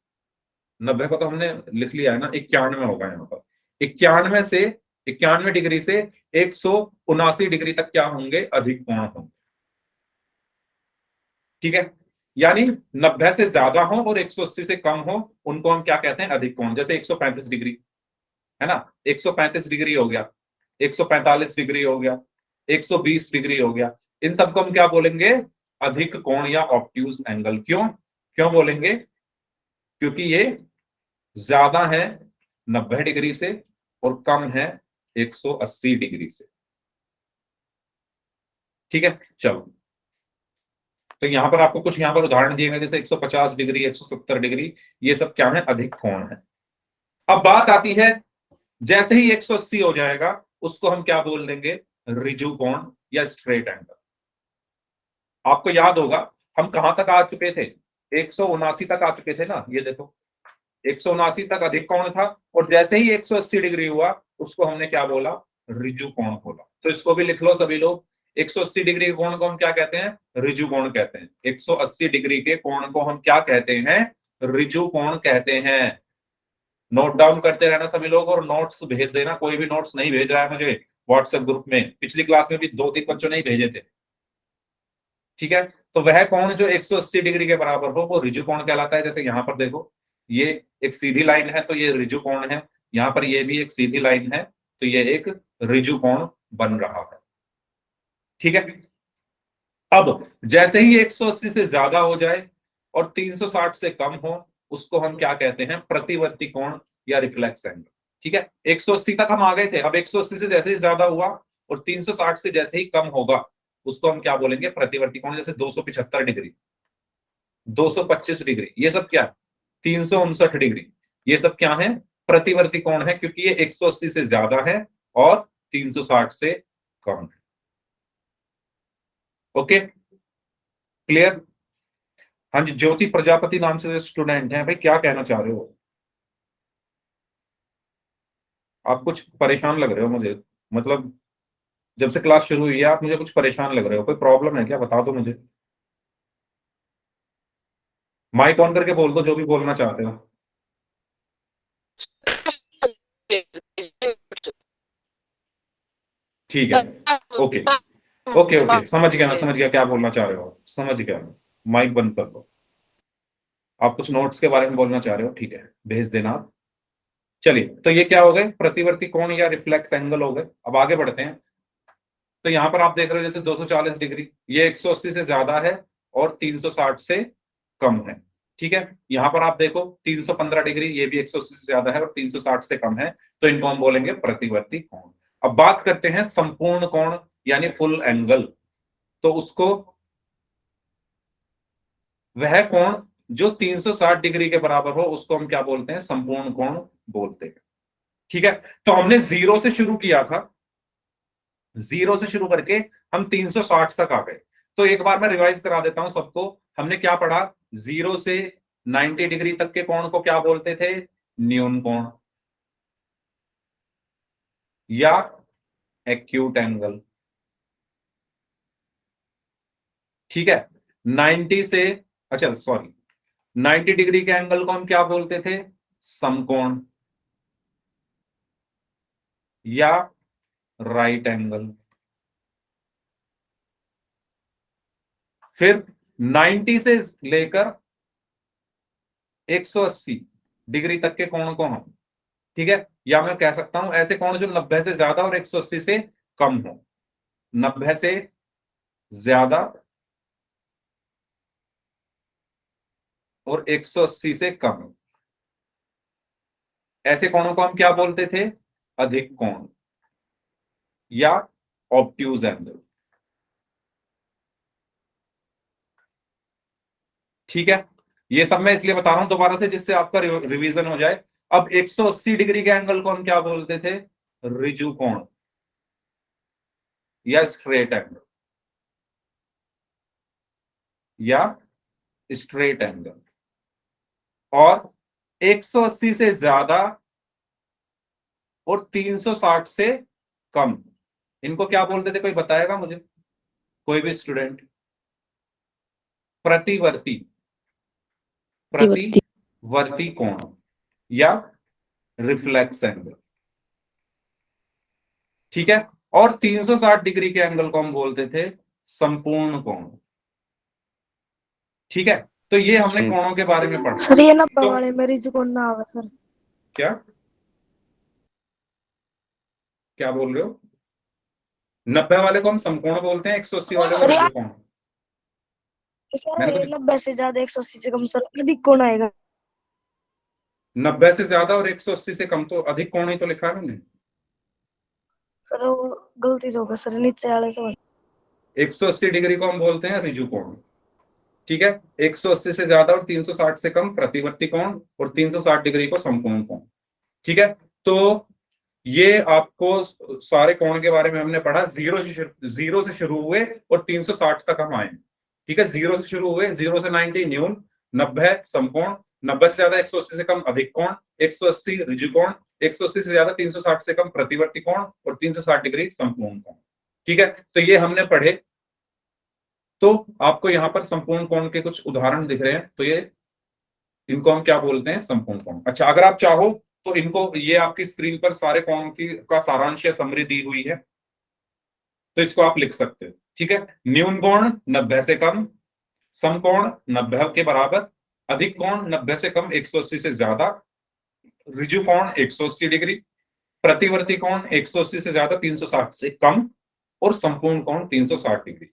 90 को तो हमने लिख लिया है ना, 91 होगा यहाँ पर। 91 से, 91 डिग्री से 179 डिग्री तक क्या होंगे, अधिक कोण होंगे। ठीक है, यानी 90 से ज्यादा हो और 180 से कम हो, उनको हम क्या कहते हैं, अधिक कोण। जैसे 135 डिग्री है ना, 135 डिग्री हो गया, 145 डिग्री हो गया, 120 डिग्री हो गया, इन सबको हम क्या बोलेंगे, अधिक कोण या ऑब्ट्यूज एंगल। क्यों क्यों बोलेंगे, क्योंकि ये ज्यादा है 90 डिग्री से और कम है 180 डिग्री से। ठीक है, चलो, तो यहां पर आपको कुछ यहां पर उदाहरण दिए गए, जैसे 150 डिग्री, 170 डिग्री, ये सब क्या है, अधिक कोण है। अब बात आती है, जैसे ही 180 हो जाएगा उसको हम क्या बोल देंगे, रिजु कोण या स्ट्रेट एंगल। आपको याद होगा हम कहां तक आ चुके थे, 179 तक आ चुके थे ना, ये देखो 179 तक अधिक कोण था, और जैसे ही 180 डिग्री हुआ उसको हमने क्या बोला, रिजु कोण बोला। तो इसको भी लिख लो सभी लोग, 180 डिग्री के कोण को हम क्या कहते हैं, रिजु कोण कहते हैं। 180 डिग्री के कोण को हम क्या कहते हैं, रिजु कोण कहते हैं। नोट डाउन करते रहना सभी लोग, और नोट्स भेज देना। कोई भी नोट्स नहीं भेज रहा है मुझे व्हाट्सएप ग्रुप में, पिछली क्लास में भी 2-3 बच्चों ने ही भेजे थे। ठीक है, तो वह कोण जो 180 डिग्री के बराबर हो वो रिजु कोण कहलाता है। जैसे यहां पर देखो, ये एक सीधी लाइन है तो ये रिजु कोण है, यहां पर ये भी एक सीधी लाइन है तो ये एक रिजु कोण बन रहा है। ठीक है, अब जैसे ही 180 से ज्यादा हो जाए और 360 से कम हो, उसको हम क्या कहते हैं, प्रतिवर्ती कोण या रिफ्लेक्स एंगल। ठीक है, 180 तक हम आ गए थे, अब 180 से जैसे ही ज्यादा हुआ और 360 से जैसे ही कम होगा उसको हम क्या बोलेंगे, प्रतिवर्ती कोण। जैसे 275 डिग्री, 225 डिग्री, ये सब क्या है, 359 डिग्री, ये सब क्या है, प्रतिवर्ती कोण है, क्योंकि ये 180 से ज्यादा है और 360 से कम है। Okay, clear. हाँ जी, ज्योति प्रजापति नाम से स्टूडेंट हैं भाई, क्या कहना चाह रहे हो आप? कुछ परेशान लग रहे हो मुझे, मतलब जब से क्लास शुरू हुई है आप मुझे कुछ परेशान लग रहे हो, कोई प्रॉब्लम है क्या, बता दो मुझे। माइक ऑन करके बोल दो जो भी बोलना चाहते हो। ठीक है, ओके ओके ओके, समझ गया, मैं समझ गया क्या बोलना चाह रहे हो, समझ गया मैं। माइक बंद कर दो। आप कुछ नोट्स के बारे में बोलना चाह रहे हो, ठीक है, भेज देना आप। चलिए, तो ये क्या हो गए, प्रतिवर्ती कोण या रिफ्लेक्स एंगल हो गए। अब आगे बढ़ते हैं। तो यहां पर आप देख रहे हो जैसे 240 डिग्री, ये 180 से ज्यादा है और 360 से कम है। ठीक है, यहां पर आप देखो 315 डिग्री, ये भी 180 से ज्यादा है और 360 से कम है, तो इनको हम बोलेंगे प्रतिवर्ती कोण। अब बात करते हैं संपूर्ण कोण यानी फुल एंगल। तो उसको, वह कोण जो 360 डिग्री के बराबर हो उसको हम क्या बोलते हैं, संपूर्ण कोण बोलते हैं। ठीक है, तो हमने जीरो से शुरू किया था, जीरो से शुरू करके हम 360 तक आ गए। तो एक बार मैं रिवाइज करा देता हूं सबको। हमने क्या पढ़ा, जीरो से 90 डिग्री तक के कोण को क्या बोलते थे, न्यून कोण या एक्यूट एंगल। ठीक है, 90 से, अच्छा सॉरी, 90 डिग्री के एंगल को हम क्या बोलते थे, समकोण या राइट एंगल। फिर 90 से लेकर 180 डिग्री तक के कोण को हम, ठीक है, या मैं कह सकता हूं ऐसे कोण जो 90 से ज्यादा और 180 से कम हो, 90 से ज्यादा और 180 से कम, ऐसे कोणों को हम क्या बोलते थे, अधिक कोण या ऑब्ट्यूज एंगल। ठीक है, ये सब मैं इसलिए बता रहा हूं दोबारा से जिससे आपका रिवीजन हो जाए। अब 180 डिग्री के एंगल को हम क्या बोलते थे, ऋजु कोण या स्ट्रेट एंगल या स्ट्रेट एंगल। और 180 से ज्यादा और 360 से कम, इनको क्या बोलते थे, कोई बताएगा मुझे, कोई भी स्टूडेंट? प्रतिवर्ती, प्रतिवर्ती कोण या रिफ्लेक्स एंगल। ठीक है, और 360 डिग्री के एंगल को हम बोलते थे संपूर्ण कोण। ठीक है, तो ये हमने कोणों के बारे में पढ़ा। सर ये 90 तो वाले में ऋजु कोण ना आवे सर। क्या क्या बोल रहे हो, 90 वाले को हम समकोण बोलते हैं, 180 वाले को ऋजु कोण। मैंने कुछ 90 से ज्यादा 180 से कम सर अधिक कोण आएगा। 90 से ज्यादा और 180 से कम, तो अधिक कोण ही तो लिखा है मैंने। सर वो गलती से होगा सर, नीचे वाले से 180 डिग्री को हम बोलते हैं ऋजु कोण। ठीक है, 180 से ज्यादा और 360 से कम प्रतिवर्ती कोण और 360 डिग्री को समकोण कोण। ठीक है, तो ये आपको सारे कोण के बारे में हमने पढ़ा। जीरो से शुरू हुए और 360 तक हम आए। ठीक है, जीरो से शुरू हुए, 0 से 90 न्यून, 90 समकोण, 90 से ज्यादा 180 से कम अधिक कोण, 180 ऋजु कोण, 180 से ज्यादा 360 से कम प्रतिवर्ती कोण और 360 डिग्री समकोण कोण। ठीक है, तो ये हमने पढ़े। तो आपको यहां पर संपूर्ण कोण के कुछ उदाहरण दिख रहे हैं, तो ये, इनको हम क्या बोलते हैं, संपूर्ण कोण। अच्छा, अगर आप चाहो तो इनको, ये आपकी स्क्रीन पर सारे कोण की का सारांश या समरी दी हुई है, तो इसको आप लिख सकते हो। ठीक है, न्यून कोण 90 से कम, समकोण 90 के बराबर, अधिक कोण 90 से कम 180 से ज्यादा, ऋजु कोण 180 डिग्री, प्रतिवर्ती कोण 180 से ज्यादा 360 से कम और संपूर्ण कोण 360 डिग्री।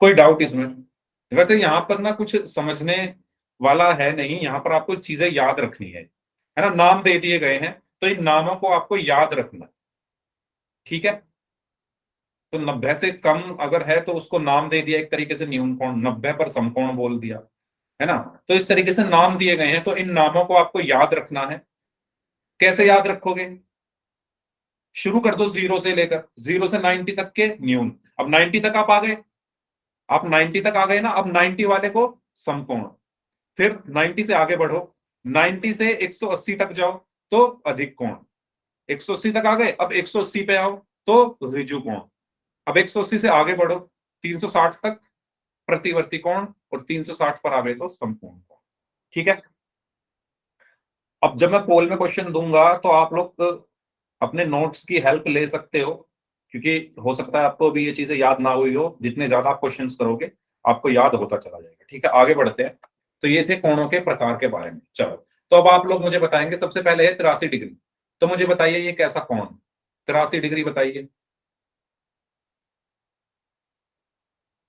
कोई डाउट इसमें? वैसे यहां पर ना कुछ समझने वाला है नहीं, यहां पर आपको चीजें याद रखनी है ना, नाम दे दिए गए हैं तो इन नामों को आपको याद रखना, ठीक है। तो 90 से कम अगर है तो उसको नाम दे दिया एक तरीके से न्यून कोण, 90 पर समकोण बोल दिया, है ना। तो इस तरीके से नाम दिए गए हैं, तो इन नामों को आपको याद रखना है। कैसे याद रखोगे? शुरू कर दो जीरो से लेकर, 0 से 90 तक के न्यून। अब 90 तक आप आ गए, आप 90 तक आ गए ना, अब 90 वाले को समकोण। फिर 90 से आगे बढ़ो, 90 से 180 तक जाओ तो अधिक कोण। 180 तक आ गए, अब 180 पे आओ तो ऋजु कोण। अब 180 से आगे बढ़ो 360 तक प्रतिवर्ती कोण, और 360 पर आ गए तो समकोण कोण, ठीक है। अब जब मैं पोल में क्वेश्चन दूंगा तो आप लोग अपने नोट्स की हेल्प ले सकते हो, क्योंकि हो सकता है आपको भी ये चीजें याद ना हुई हो। जितने ज्यादा आप क्वेश्चंस करोगे आपको याद होता चला जाएगा, ठीक है। आगे बढ़ते हैं। तो ये थे कोणों के प्रकार के बारे में। चलो, तो अब आप लोग मुझे बताएंगे, सबसे पहले है 83 डिग्री। तो मुझे बताइए ये कैसा कोण? 83 डिग्री बताइए।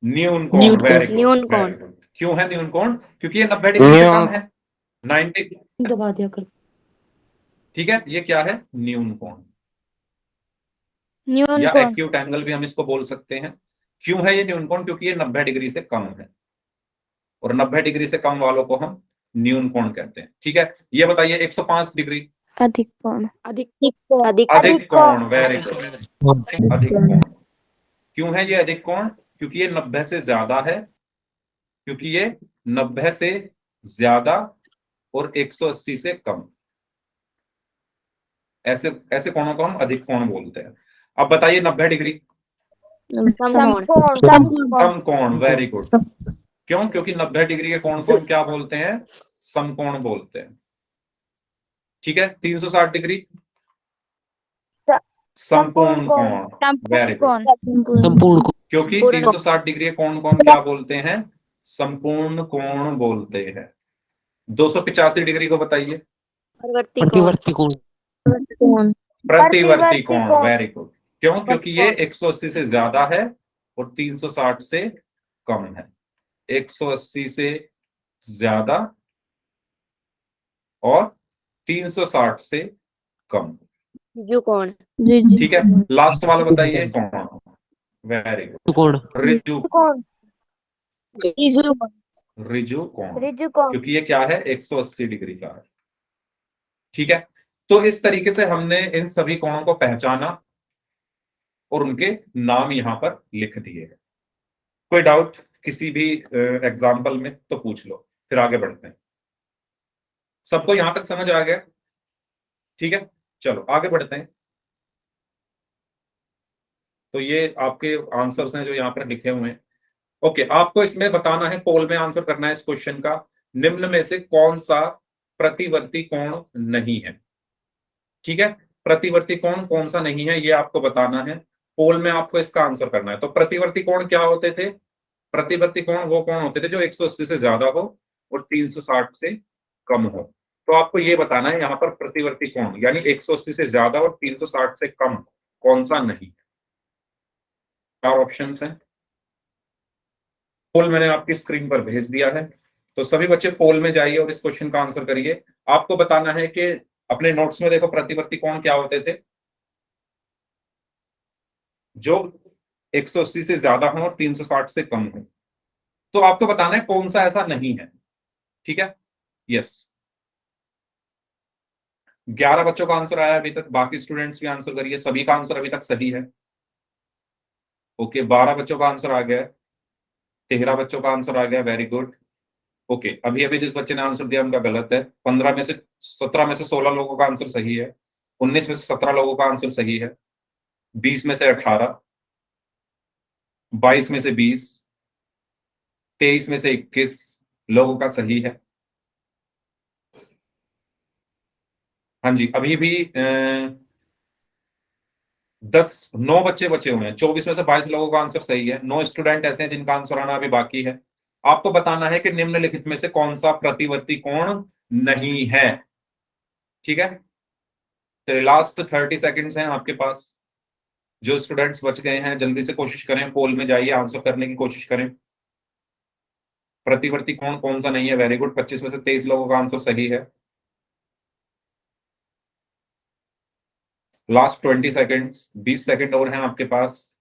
न्यून कोण, वेरी गुड, न्यून कोण। Very good. क्यों है न्यून कोण? क्योंकि ये 90 डिग्री से कम है, 90। दबा दिया कर। ठीक है, ये क्या है? न्यून कोण, न्यून या कोण। एक्यूट एंगल भी हम इसको बोल सकते हैं। क्यों है ये न्यून कोण? क्योंकि ये 90 डिग्री से कम है, और 90 डिग्री से कम वालों को हम न्यून कोण कहते हैं, ठीक है। ये बताइए 105 डिग्री। अधिक कोण। अधिक अधिक कोण, वेरी गुड, अधिक कोण। क्यों है ये अधिक कोण? क्योंकि ये 90 से ज्यादा है, क्योंकि ये 90 से ज्यादा और 180 से कम। ऐसे ऐसे कोणों को हम अधिक कोण बोलते हैं। अब बताइए 90 डिग्री। समकोण, वेरी गुड। क्यों? क्योंकि 90 डिग्री के कोण को हम क्या बोलते हैं? समकोण बोलते हैं, ठीक है। 360 डिग्री संपूर्ण कोण, वेरी गुड। संपूर्ण कोण। क्योंकि 360 डिग्री के कोण को हम क्या बोलते हैं? संपूर्ण कोण बोलते हैं। 285 डिग्री को बताइए। प्रतिवर्ती कोण। प्रतिवर्ती कोण, वेरी गुड। क्यों? क्योंकि ये 180 से ज्यादा है और 360 से कम है। 180 से ज्यादा और 360 से कम, ऋजु कोण। ठीक है। लास्ट वाला बताइए कोण, वेरी गुड। कोण। ऋजु, ऋजु ऋजु कोण, क्योंकि ये क्या है? 180 डिग्री का है, ठीक है। तो इस तरीके से हमने इन सभी कोणों को पहचाना और उनके नाम यहां पर लिख दिए हैं। कोई डाउट किसी भी एग्जाम्पल में तो पूछ लो, फिर आगे बढ़ते हैं। सबको यहां तक समझ आ गया? ठीक है, चलो आगे बढ़ते हैं। तो ये आपके आंसर्स हैं जो यहाँ पर लिखे हुए हैं। ओके, आपको इसमें बताना है, पोल में आंसर करना है इस क्वेश्चन का, निम्न में से कौन सा प्रतिवर्ती कोण नहीं है, ठीक है। प्रतिवर्ती कोण कौन सा नहीं है ये आपको बताना है, पोल में आपको इसका आंसर करना है। तो प्रतिवर्ती कोण क्या होते थे? प्रतिवर्ती कोण वो कोण होते थे जो 180 से ज्यादा हो और 360 से कम हो। तो आपको ये बताना है यहाँ पर प्रतिवर्ती कोण यानी 180 से ज्यादा और 360 से कम कौन सा नहीं। 4 ऑप्शंस हैं, पोल मैंने आपकी स्क्रीन पर भेज दिया है। तो सभी बच्चे पोल में जाइए और इस क्वेश्चन का आंसर करिए। आपको बताना है कि अपने नोट्स में देखो प्रतिवर्ती कोण क्या होते थे, जो 180 से ज्यादा हो और 360 से कम हो। तो आपको बताना है कौन सा ऐसा नहीं है, ठीक है। यस, 11 बच्चों का आंसर आया अभी तक, बाकी स्टूडेंट्स भी आंसर करिए, सभी का आंसर अभी तक सही है। ओके, 12 बच्चों का आंसर आ गया है, 13 बच्चों का आंसर आ गया, वेरी गुड। ओके, अभी अभी जिस बच्चे ने आंसर दिया उनका गलत है। 15 में से 17 में से 16 लोगों का आंसर सही है, 19 में से 17 लोगों का आंसर सही है, 20 में से 18, 22 में से 20, 23 में से 21 लोगों का सही है। हाँ जी, अभी भी 9 बच्चे बचे हुए हैं, 24 में से 22 लोगों का आंसर सही है, 9 स्टूडेंट ऐसे हैं जिनका आंसर आना अभी बाकी है। आपको बताना है कि निम्नलिखित में से कौन सा प्रतिवर्ती कोण नहीं है, ठीक है। तो लास्ट 30 सेकेंड्स हैं आपके पास। जो स्टूडेंट्स बच गए हैं जल्दी से कोशिश करें, पोल में जाइए, आंसर करने की कोशिश करें। प्रतिवर्ती कोण कौन सा नहीं है, वेरी गुड। 25 में से 23 लोगों का आंसर सही है। लास्ट 20 सेकेंड्स, 20 सेकेंड और हैं आपके पास,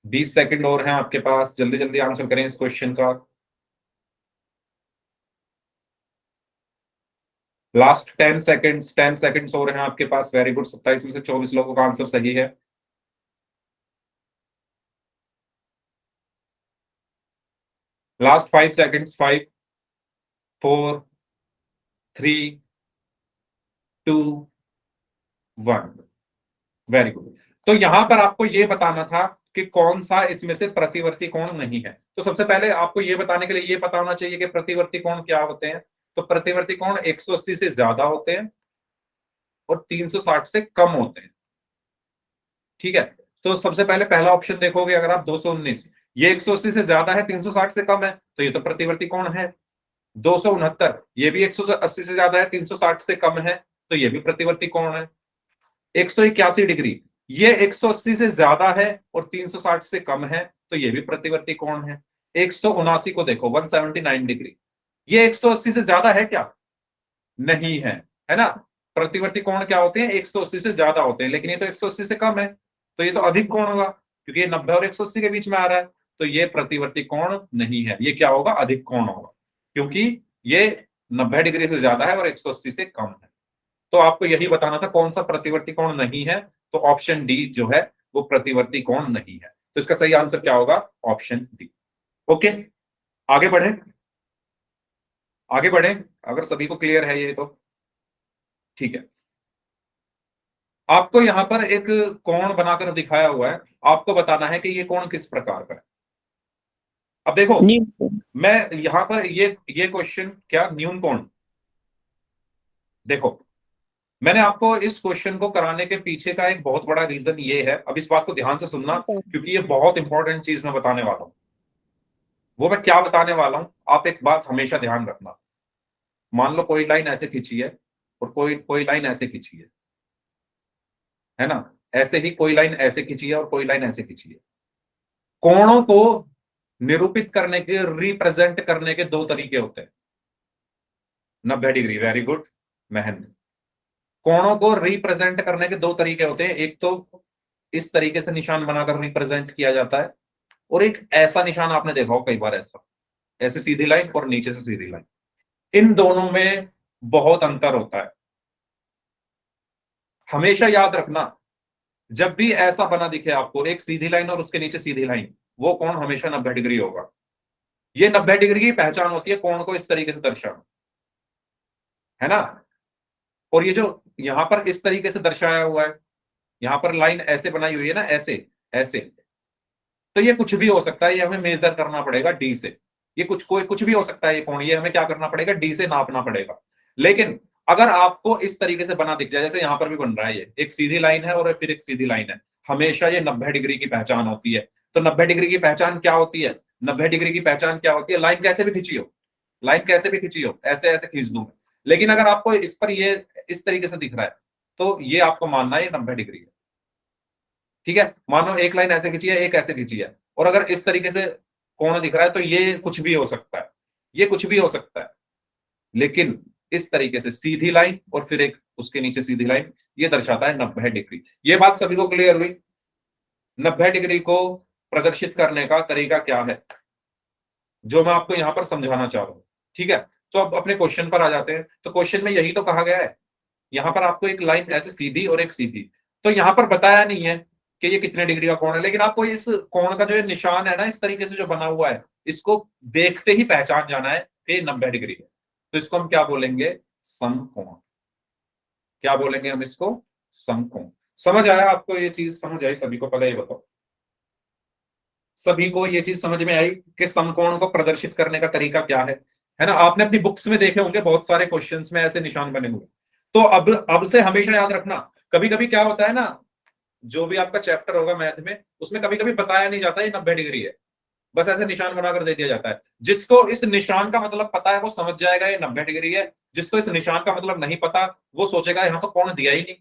20 सेकेंड और हैं आपके पास, जल्दी जल्दी आंसर करें इस क्वेश्चन का। लास्ट 10 सेकेंड्स, 10 सेकेंड्स और हैं आपके पास। वेरी गुड, 27 में से 24 लोगों का आंसर सही है। Last 5 seconds, 5, 4, 3, 2, 1। Very good. तो यहां पर आपको यह बताना था कि कौन सा इसमें से प्रतिवर्ती कोण नहीं है। तो सबसे पहले आपको यह बताने के लिए यह पता होना चाहिए कि प्रतिवर्ती कोण क्या होते हैं। तो प्रतिवर्ती कोण 180 से ज्यादा होते हैं और 360 से कम होते हैं। ठीक है, तो सबसे पहले पहला ऑप्शन देखोगे, अगर आप 219, ये 180 से ज्यादा है, 360 से कम है, तो ये तो प्रतिवर्ती कोण है। 269, ये भी 180 से ज्यादा है, 360 से कम है, तो ये भी प्रतिवर्ती कोण है। 181 डिग्री, ये 180 से ज्यादा है और 360 से कम है, तो ये भी प्रतिवर्ती कोण है। 179 को देखो, 179 डिग्री, ये 180 से ज्यादा है क्या? नहीं है ना। प्रतिवर्ती कोण क्या होते हैं? 180 से ज्यादा होते हैं, लेकिन ये तो 180 से कम है, तो ये तो अधिक कोण होगा, क्योंकि ये 90 और 180 के बीच में आ रहा है, तो ये प्रतिवर्ती कोण नहीं है। ये क्या होगा? अधिक कोण होगा, क्योंकि ये 90 डिग्री से ज्यादा है और 180 से कम है। तो आपको यही बताना था कौन सा प्रतिवर्ती कोण नहीं है, तो ऑप्शन डी जो है वो प्रतिवर्ती कोण नहीं है। तो इसका सही आंसर क्या होगा? Option D. ओके, आगे बढ़े, आगे बढ़े, अगर सभी को क्लियर है ये तो ठीक है। आपको यहां पर एक कोण बनाकर दिखाया हुआ है, आपको बताना है कि ये कोण किस प्रकार का है। अब देखो, मैं यहां पर ये क्वेश्चन, क्या न्यून कोण, देखो मैंने आपको इस क्वेश्चन को कराने के पीछे का एक बहुत बड़ा रीजन ये है, अब इस बात को ध्यान से सुनना, क्योंकि ये बहुत इंपॉर्टेंट चीज मैं बताने वाला हूं। वो मैं क्या बताने वाला हूं, आप एक बात हमेशा ध्यान रखना। मान लो कोई लाइन ऐसे खींची है और कोई कोई लाइन ऐसे खींची है ना, ऐसे ही कोई लाइन ऐसे खींची है और कोई लाइन ऐसे खींची है। कोणों को निरूपित करने के, रिप्रेजेंट करने के दो तरीके होते हैं। 90 डिग्री, वेरी गुड महेंद्र। कोणों को रिप्रेजेंट करने के दो तरीके होते हैं, एक तो इस तरीके से निशान बनाकर रिप्रेजेंट किया जाता है, और एक ऐसा निशान आपने देखा हो कई बार, ऐसा, ऐसे सीधी लाइन और नीचे से सीधी लाइन। इन दोनों में बहुत अंतर होता है। हमेशा याद रखना, जब भी ऐसा बना दिखे आपको, एक सीधी लाइन और उसके नीचे सीधी लाइन, वो कोण हमेशा 90 डिग्री होगा। ये 90 डिग्री की पहचान होती है कोण को इस तरीके से दर्शाना, है ना। और ये जो यहां पर इस तरीके से दर्शाया हुआ है, यहां पर लाइन ऐसे बनाई हुई है ना, ऐसे ऐसे, तो ये कुछ भी हो सकता है, ये हमें मेजर करना पड़ेगा डी से। ये कुछ भी हो सकता है ये कोण, ये हमें क्या करना पड़ेगा? डी से नापना पड़ेगा। लेकिन अगर आपको इस तरीके से बना दिख जाए, जैसे यहां पर भी बन रहा है, ये एक सीधी लाइन है और फिर एक सीधी लाइन है, हमेशा ये 90 डिग्री की पहचान होती है। तो 90 डिग्री की पहचान क्या होती है? 90 डिग्री की पहचान क्या होती है? लाइन कैसे भी खींची हो, लाइन कैसे भी खींची हो, ऐसे ऐसे खींच दूं मैं, लेकिन अगर आपको इस पर ये इस तरीके से दिख रहा है, तो ये आपको मानना है ये 90 डिग्री है। ठीक है, मानो एक लाइन ऐसे खींची है, एक ऐसे खींची है, और अगर इस तरीके से कोण दिख रहा है, तो ये कुछ भी हो सकता है, ये कुछ भी हो सकता है। लेकिन इस तरीके से सीधी लाइन और फिर एक उसके नीचे सीधी लाइन, ये दर्शाता है 90 डिग्री। ये बात सभी को क्लियर हुई? 90 डिग्री को प्रदर्शित करने का तरीका क्या है, जो मैं आपको यहां पर समझाना चाह रहा हूं। ठीक है, तो अब अपने क्वेश्चन पर आ जाते हैं। तो क्वेश्चन में यही तो कहा गया है, यहां पर आपको एक लाइन ऐसे सीधी और एक सीधी, तो यहां पर बताया नहीं है कि ये कितने डिग्री का कोण है, लेकिन आपको इस कोण का जो ये निशान है ना, इस तरीके से जो बना हुआ है, इसको देखते ही पहचान जाना है कि ये 90 डिग्री है। तो इसको हम क्या बोलेंगे? समकोण। क्या बोलेंगे हम इसको? समकोण। समझ आया आपको? ये चीज समझ आई सभी को? पहले ये बताओ, सभी को ये चीज समझ में आई कि समकोण को प्रदर्शित करने का तरीका क्या है ना। आपने अपनी बुक्स में देखे होंगे बहुत सारे क्वेश्चंस में ऐसे निशान बने हुए। तो अब से हमेशा याद रखना, कभी कभी क्या होता है ना, जो भी आपका चैप्टर होगा मैथ में, उसमें कभी कभी बताया नहीं जाता ये 90 डिग्री है, बस ऐसे निशान बनाकर दे दिया जाता है। जिसको इस निशान का मतलब पता है वो समझ जाएगा ये 90 डिग्री है, जिसको इस निशान का मतलब नहीं पता वो सोचेगा यहाँ तो कोण दिया ही नहीं,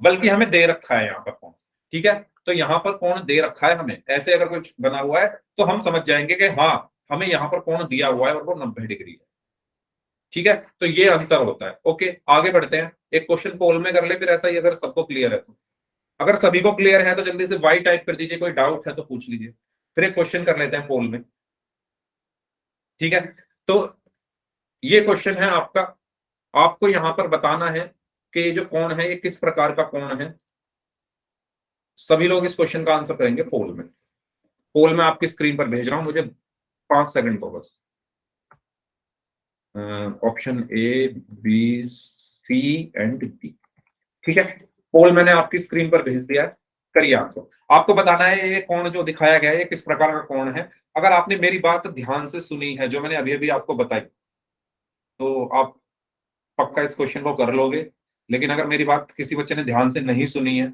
बल्कि हमें दे रखा है यहाँ पर कोण। ठीक है, तो यहाँ पर कोण दे रखा है हमें, ऐसे अगर कुछ बना हुआ है तो हम समझ जाएंगे कि हाँ हमें यहाँ पर कोण दिया हुआ है और वो 90 डिग्री है। ठीक है, तो ये अंतर होता है। ओके, आगे बढ़ते हैं। एक क्वेश्चन पोल में कर ले, फिर ऐसा ही अगर सबको क्लियर है तो। अगर सभी को क्लियर है तो जल्दी से वाई टाइप कर दीजिए, कोई डाउट है तो पूछ लीजिए। फिर एक क्वेश्चन कर लेते हैं पोल में। ठीक है, तो ये क्वेश्चन है आपका, आपको यहां पर बताना है कि ये जो कोण है ये किस प्रकार का कोण है। सभी लोग इस क्वेश्चन का आंसर करेंगे पोल में। पोल में आपकी स्क्रीन पर भेज रहा हूं, मुझे 5 सेकंड को बस। Option A, B, C and D. ठीक है, पोल मैंने आपकी स्क्रीन पर भेज दिया है, करिए आंसर। आपको बताना है ये कोण जो दिखाया गया है ये किस प्रकार का कोण है। अगर आपने मेरी बात ध्यान से सुनी है, जो मैंने अभी अभी आपको बताई, तो आप पक्का इस क्वेश्चन को कर लोगे। लेकिन अगर मेरी बात किसी बच्चे ने ध्यान से नहीं सुनी है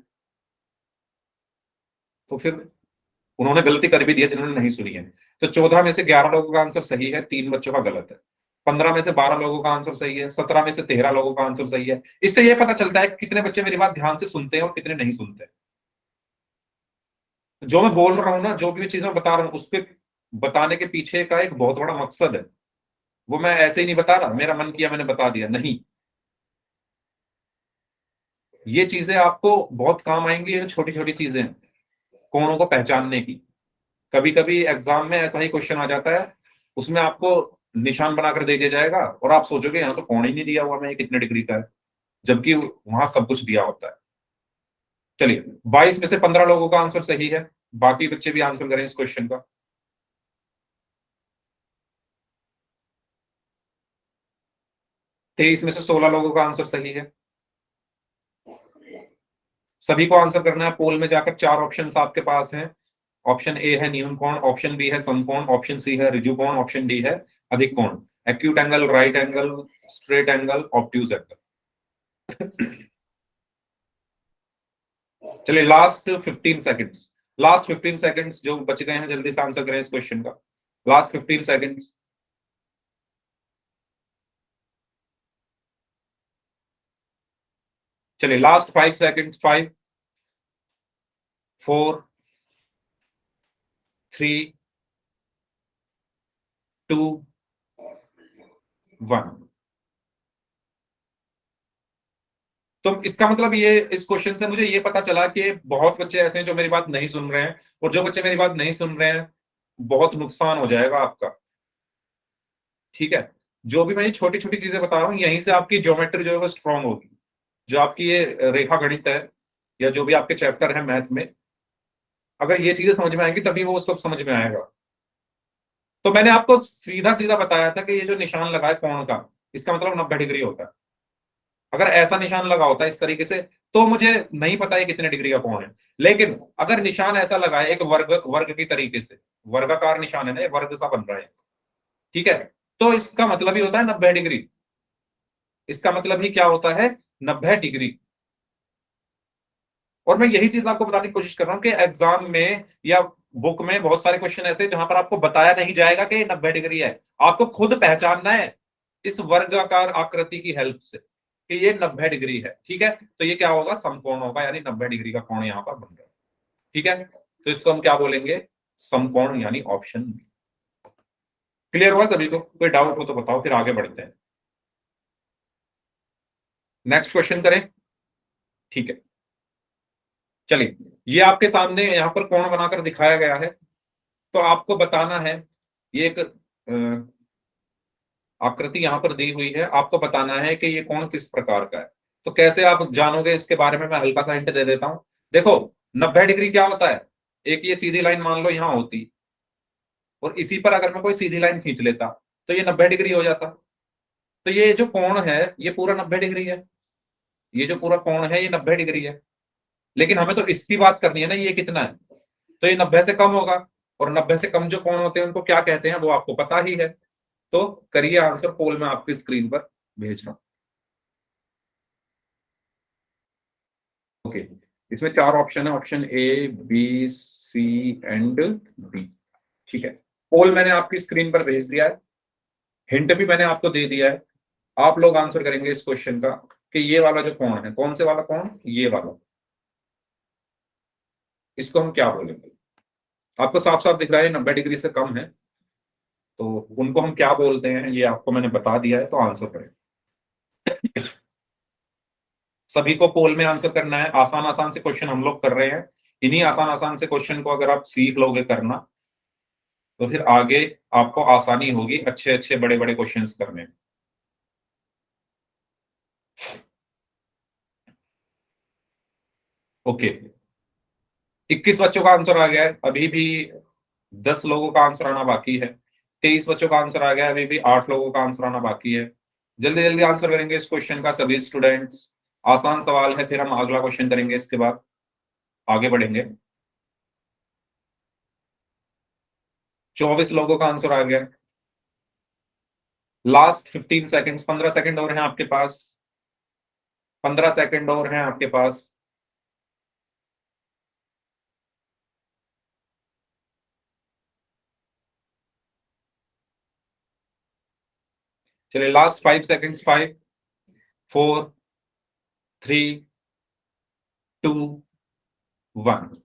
तो फिर उन्होंने गलती कर भी दी है जिन्होंने नहीं सुनी है। तो 14 में से 11 लोगों का आंसर सही है, 3 बच्चों का गलत है। 15 में से 12 लोगों का आंसर सही है, 17 में से 13 लोगों का आंसर सही है। इससे यह पता चलता है कि कितने बच्चे मेरी बात ध्यान से सुनते हैं और कितने नहीं सुनते। जो मैं बोल रहा हूं ना, जो भी चीज मैं बता रहा हूं, उसके बताने के पीछे का एक बहुत बड़ा मकसद है। वो मैं ऐसे ही नहीं बता रहा, मेरा मन किया मैंने बता दिया, नहीं। ये चीजें आपको बहुत काम आएंगी, ये छोटी छोटी चीजें हैं कोणों को पहचानने की। कभी कभी एग्जाम में ऐसा ही क्वेश्चन आ जाता है, उसमें आपको निशान बनाकर दे दिया जाएगा और आप सोचोगे यहाँ तो कोण ही नहीं दिया हुआ, मैं ये कितने डिग्री का है, जबकि वहां सब कुछ दिया होता है। चलिए, 22 में से 15 लोगों का आंसर सही है, बाकी बच्चे भी आंसर करें इस क्वेश्चन का। 23 में से 16 लोगों का आंसर सही है। सभी को आंसर करना है पोल में जाकर। 4 ऑप्शन आपके पास हैं। ऑप्शन ए है न्यून कोण, ऑप्शन बी है समकोण, ऑप्शन सी है ऋजु कोण, ऑप्शन डी है अधिक कोण। Acute angle, right angle, straight angle, obtuse angle. चलिए, लास्ट 15 सेकंड्स, लास्ट 15 सेकंड्स जो बच गए हैं जल्दी से आंसर करें इस क्वेश्चन का। Last 15 seconds. चलिए, लास्ट 5 सेकंड्स। 5, 4, 3, 2, 1। तो इसका मतलब ये, इस क्वेश्चन से मुझे ये पता चला कि बहुत बच्चे ऐसे हैं जो मेरी बात नहीं सुन रहे हैं, और जो बच्चे मेरी बात नहीं सुन रहे हैं बहुत नुकसान हो जाएगा आपका। ठीक है, जो भी मैं ये छोटी छोटी चीजें बता रहा हूँ, यहीं से आपकी ज्योमेट्री जो है वो स्ट्रांग होगी। जो आपकी ये रेखा गणित है या जो भी आपके चैप्टर है मैथ में, अगर ये चीजें समझ में आएंगी तभी वो सब समझ में आएगा। तो मैंने आपको सीधा सीधा बताया था कि ये जो निशान लगा है कोण का, इसका मतलब 90 डिग्री होता है। अगर ऐसा निशान लगा होता है इस तरीके से, तो मुझे नहीं पता ये कितने डिग्री का कोण है। लेकिन अगर निशान ऐसा लगा है एक वर्ग वर्ग की तरीके से, वर्गाकार निशान है ना, ये वर्ग सा बन रहा है, ठीक है, तो इसका मतलब ही होता है 90 डिग्री। इसका मतलब ही क्या होता है, 90 डिग्री। और मैं यही चीज आपको बताने की कोशिश कर रहा हूं कि एग्जाम में या बुक में बहुत सारे क्वेश्चन ऐसे जहां पर आपको बताया नहीं जाएगा कि 90 डिग्री है। आपको खुद पहचानना है इस वर्गाकार आकृति की हेल्प से कि ये 90 डिग्री है। ठीक है, तो ये क्या होगा, समकोण होगा, यानी 90 डिग्री का कोण यहां पर बन रहा है। ठीक है, तो इसको हम क्या बोलेंगे, समकोण, यानी ऑप्शन बी। क्लियर हुआ सभी को? कोई डाउट हो तो बताओ, फिर आगे बढ़ते हैं। नेक्स्ट क्वेश्चन करें। ठीक है, चलिए, ये आपके सामने यहां पर कोण बनाकर दिखाया गया है। तो आपको बताना है, ये एक आकृति यहां पर दी हुई है, आपको बताना है कि ये कोण किस प्रकार का है। तो कैसे आप जानोगे इसके बारे में मैं हल्का सा हिंट दे देता हूं। देखो, 90 डिग्री क्या होता है, एक ये सीधी लाइन मान लो यहां होती, और इसी पर अगर मैं कोई सीधी लाइन खींच लेता तो ये 90 डिग्री हो जाता। तो ये जो कोण है ये पूरा 90 डिग्री है। ये जो पूरा कोण है ये 90 डिग्री है। लेकिन हमें तो इसकी बात करनी है ना, ये कितना है, तो ये 90 से कम होगा। और 90 से कम जो कोण होते हैं उनको क्या कहते हैं वो आपको पता ही है। तो करिए आंसर, पोल में आपकी स्क्रीन पर भेज रहा हूं। ओके, इसमें 4 ऑप्शन है, option A, B, C and D. ठीक है, पोल मैंने आपकी स्क्रीन पर भेज दिया है, हिंट भी मैंने आपको दे दिया है। आप लोग आंसर करेंगे इस क्वेश्चन का कि ये वाला जो कोण है, कौन से वाला कोण, ये वाला, इसको हम क्या बोलेंगे। आपको साफ साफ दिख रहा है 90 डिग्री से कम है। तो उनको हम क्या बोलते हैं ये आपको मैंने बता दिया है, तो आंसर करें। सभी को पोल में आंसर करना है। आसान आसान से क्वेश्चन हम लोग कर रहे हैं। इन्हीं आसान आसान से क्वेश्चन को अगर आप सीख लोगे करना, तो फिर आगे आपको आसानी होगी अच्छे अच्छे बड़े बड़े क्वेश्चंस करने में। ओके, 21 बच्चों का आंसर आ गया है, अभी भी 10 लोगों का आंसर आना बाकी है। 23 बच्चों का आंसर आ गया है, अभी भी 8 लोगों का आंसर आना बाकी है। जल्दी जल्दी आंसर करेंगे इस क्वेश्चन का सभी स्टूडेंट्स। आसान सवाल है, फिर हम अगला क्वेश्चन करेंगे, इसके बाद आगे बढ़ेंगे। 24 लोगों का आंसर आ गया। लास्ट 15 सेकंड्स, 15 सेकंड और हैं आपके पास। 15 सेकंड और हैं आपके पास। चलिए लास्ट 5 सेकंड्स, 5 4 3 2 1।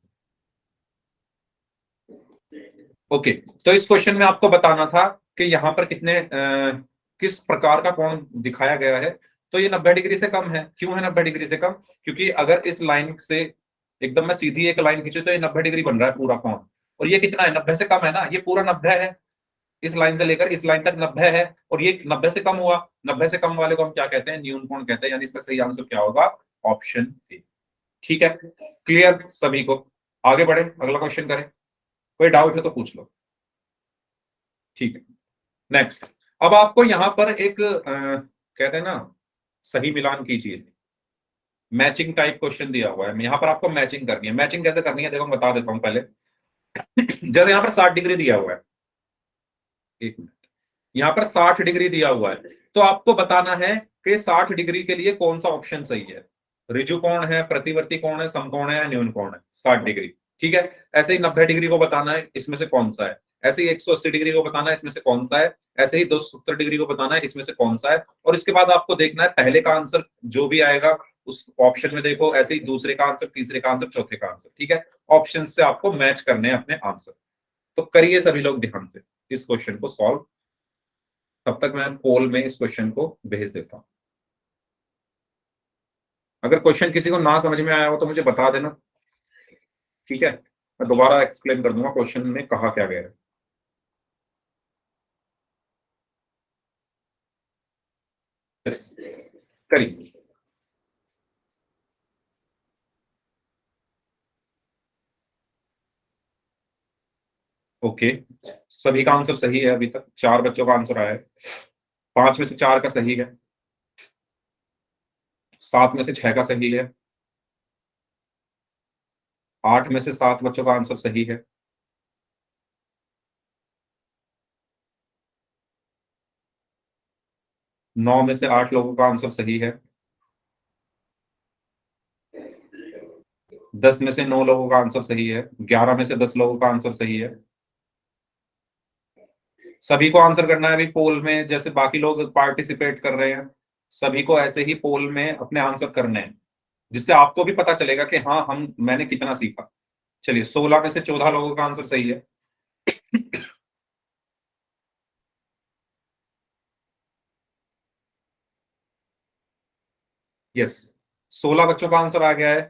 ओके, तो इस क्वेश्चन में आपको बताना था कि यहाँ पर किस प्रकार का कोण दिखाया गया है। तो ये 90 डिग्री से कम है। क्यों है 90 डिग्री से कम? क्योंकि अगर इस लाइन से एकदम मैं सीधी एक लाइन खींचू तो ये 90 डिग्री बन रहा है पूरा कोण। और ये कितना है? 90 से कम है ना, ये पूरा 90 है। इस लाइन से लेकर इस लाइन तक 90 है, और ये 90 से कम हुआ। 90 से कम वाले को हम क्या कहते हैं? न्यून कोण कहते हैं। यानी इसका सही आंसर क्या होगा? Option A. ठीक है, क्लियर सभी को? आगे बढ़े, अगला क्वेश्चन करें। कोई डाउट है तो पूछ लो। ठीक है, नेक्स्ट। अब आपको यहां पर एक कहते हैं ना, सही मिलान कीजिए। मैचिंग टाइप क्वेश्चन दिया हुआ है, यहां पर आपको मैचिंग करनी है। मैचिंग कैसे करनी है देखो, मैं बता देता हूं पहले। जैसे यहां पर 60 डिग्री दिया हुआ है, एक मिनट, यहां पर 60 डिग्री दिया हुआ है, तो आपको बताना है कि 60 डिग्री के लिए कौन सा ऑप्शन सही है। ऋजु कोण है, प्रतिवर्ती कोण है, समकोण है या न्यून कोण है? 60 डिग्री। ठीक है, ऐसे ही 90 डिग्री को बताना है, इसमें से कौन सा है। ऐसे ही 180 डिग्री को बताना है, इसमें से कौन सा है। ऐसे ही 270 डिग्री को बताना है, इसमें से कौन सा है। और इसके बाद आपको देखना है पहले का आंसर जो भी आएगा उस ऑप्शन में देखो, ऐसे ही दूसरे का आंसर, तीसरे का आंसर, चौथे का आंसर। ठीक है, ऑप्शन से आपको मैच करने हैं अपने आंसर। तो करिए सभी लोग ध्यान से इस क्वेश्चन को सॉल्व। तब तक मैं पोल में इस क्वेश्चन को भेज देता हूं। अगर क्वेश्चन किसी को ना समझ में आया हो तो मुझे बता देना। ठीक है, मैं दोबारा एक्सप्लेन कर दूंगा क्वेश्चन में कहा क्या गया है। Yes, करिए। ओके, सभी का आंसर सही है। अभी तक 4 बच्चों का आंसर आया है। 5 में से 4 का सही है, 7 में से 6 का सही है, 8 में से 7 बच्चों का आंसर सही है, 9 में से 8 लोगों का आंसर सही है, 10 में से 9 लोगों का आंसर सही है, 11 में से 10 लोगों का आंसर सही है। सभी को आंसर करना है अभी पोल में, जैसे बाकी लोग पार्टिसिपेट कर रहे हैं, सभी को ऐसे ही पोल में अपने आंसर करने हैं, जिससे आपको भी पता चलेगा कि हाँ मैंने कितना सीखा। चलिए, 16 में से 14 लोगों का आंसर सही है। यस, 16 बच्चों का आंसर आ गया है।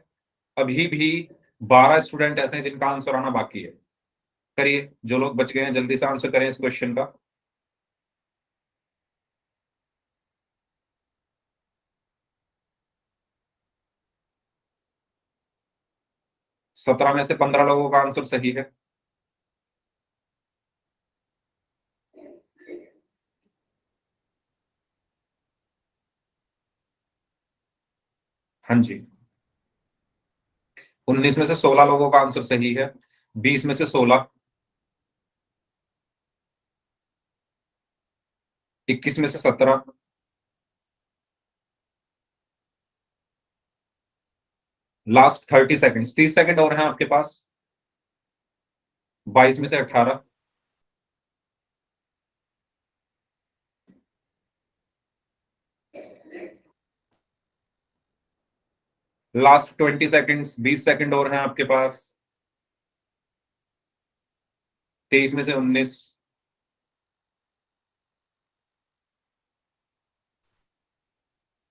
अभी भी 12 स्टूडेंट ऐसे हैं जिनका आंसर आना बाकी है। करिए, जो लोग बच गए हैं जल्दी से आंसर करें इस क्वेश्चन का। 17 में से 15 लोगों का आंसर सही है। हाँ जी, 19 में से 16 लोगों का आंसर सही है। 20 में से 16, 21 में से 17, लास्ट 30 सेकंड, 30 सेकंड और हैं आपके पास। 22 में से 18, लास्ट 20 सेकंड्स, 20 सेकंड और हैं आपके पास। 23 में से 19,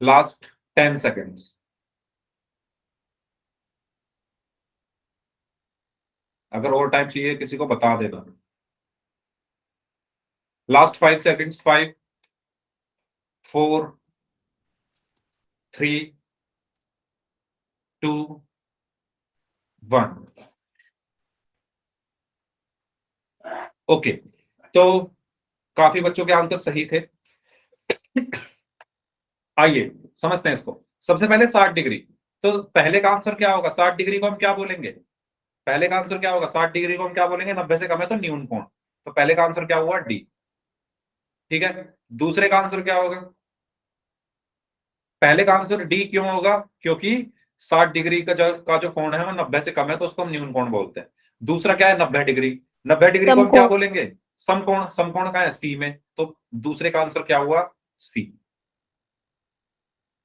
लास्ट 10 सेकेंड्स। अगर और टाइम चाहिए किसी को बता देना। Last 5 seconds. 5 4 3 2 1। ओके, तो काफी बच्चों के आंसर सही थे। आइए समझते हैं इसको। सबसे पहले 60 डिग्री। तो पहले का आंसर क्या होगा? 60 डिग्री को हम क्या बोलेंगे? पहले का आंसर क्या होगा? 60 डिग्री को हम क्या बोलेंगे? 90 से कम है तो न्यून कोण। तो पहले का आंसर क्या हुआ? डी। ठीक है, दूसरे का आंसर क्या होगा? पहले का आंसर डी क्यों होगा? क्योंकि 60 डिग्री का जो कोण है वो 90 से कम है तो उसको हम न्यून कोण बोलते हैं। दूसरा क्या है? 90 डिग्री। 90 डिग्री को हम क्या बोलेंगे? समकोण। समकोण का है सी में, तो दूसरे का आंसर क्या हुआ? सी।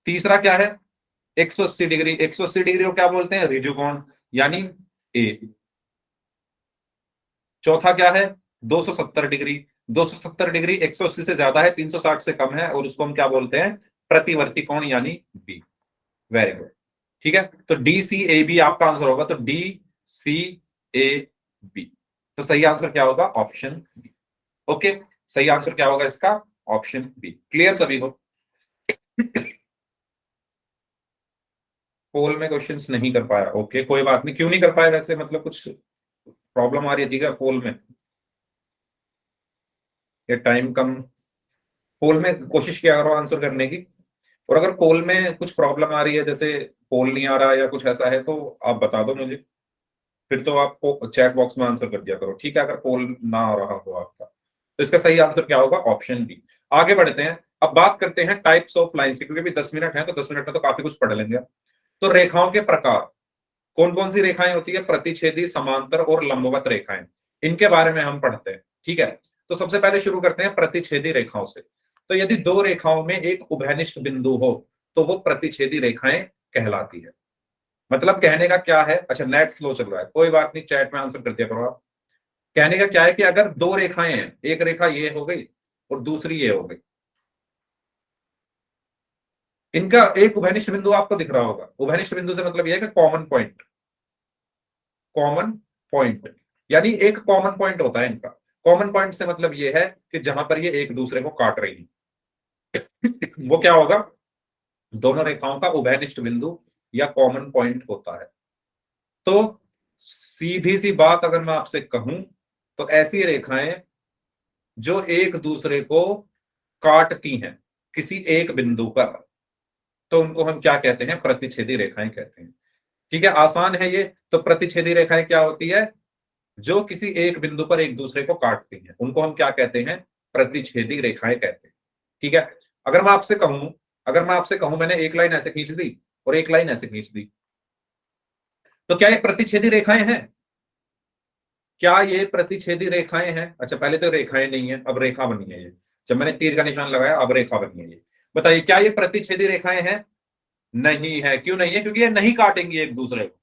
तीसरा क्या है? 180 डिग्री। 180 डिग्री को क्या बोलते हैं? ऋजुकोण, यानी ए। चौथा क्या है? 270 डिग्री। 270 डिग्री 180 से ज्यादा है, 360 से कम है, और उसको हम क्या बोलते हैं? प्रतिवर्ती कोण, यानी बी। Very good. ठीक है, तो डी सी ए बी आपका आंसर होगा। तो डी सी ए बी। तो सही आंसर क्या होगा? Option B. ओके, सही आंसर क्या होगा इसका? Option B. क्लियर सभी को? पोल में क्वेश्चंस नहीं कर पाया? ओके, कोई बात नहीं। क्यों नहीं कर पाया वैसे? मतलब कुछ प्रॉब्लम आ रही थी क्या पोल में? या टाइम कम? पोल में कोशिश किया करो आंसर करने की। और अगर पोल में कुछ प्रॉब्लम आ रही है, जैसे पोल नहीं आ रहा या कुछ ऐसा है, तो आप बता दो मुझे। फिर तो आपको चैट बॉक्स में आंसर कर दिया करो। ठीक है, अगर पोल ना आ रहा हो आपका, तो इसका सही आंसर क्या होगा? Option B. आगे बढ़ते हैं। अब बात करते हैं टाइप्स ऑफ लाइंस की, क्योंकि अभी 10 मिनट है तो 10 मिनट में तो काफी कुछ पढ़ लेंगे। तो रेखाओं के प्रकार, कौन कौन सी रेखाएं होती है? प्रतिच्छेदी, समांतर और लंबवत रेखाएं। इनके बारे में हम पढ़ते हैं। ठीक है, तो सबसे पहले शुरू करते हैं प्रतिच्छेदी रेखाओं से। तो यदि दो रेखाओं में एक उभयनिष्ठ बिंदु हो तो वो प्रतिच्छेदी रेखाएं कहलाती है। मतलब कहने का क्या है? अच्छा, नेट स्लो चल रहा है, कोई बात नहीं, चैट में आंसर कर दिया करो आप। कहने का क्या है कि अगर दो रेखाएं हैं, एक रेखा ये हो गई और दूसरी ये हो गई, इनका एक उभयनिष्ठ बिंदु आपको दिख रहा होगा। उभयनिष्ठ बिंदु से मतलब यह है कि कॉमन पॉइंट। कॉमन पॉइंट यानी एक कॉमन पॉइंट होता है इनका। कॉमन पॉइंट से मतलब यह है कि जहां पर ये एक दूसरे को काट रही है वो क्या होगा? दोनों रेखाओं का उभयनिष्ठ बिंदु या कॉमन पॉइंट होता है। तो सीधी सी बात अगर मैं आपसे कहूं, तो ऐसी रेखाएं जो एक दूसरे को काटती हैं किसी एक बिंदु पर, तो उनको हम क्या कहते हैं? प्रतिच्छेदी रेखाएं कहते हैं। ठीक है, आसान है ये। तो प्रतिच्छेदी रेखाएं क्या होती है? जो किसी एक बिंदु पर एक दूसरे को काटती हैं, उनको हम क्या कहते हैं? प्रतिच्छेदी रेखाएं कहते हैं। ठीक है, अगर मैं आपसे कहूं, मैंने एक लाइन ऐसे खींच दी और एक लाइन ऐसे खींच दी, तो क्या ये प्रतिच्छेदी रेखाएं हैं? क्या ये प्रतिच्छेदी रेखाएं हैं? अच्छा, पहले तो रेखाएं नहीं है, अब रेखा बनी है ये। जब मैंने तीर का निशान लगाया, अब रेखा बनी है ये। बताइए, क्या ये प्रतिच्छेदी रेखाएं हैं? नहीं है। क्यों नहीं है? क्योंकि ये नहीं काटेंगी एक दूसरे को।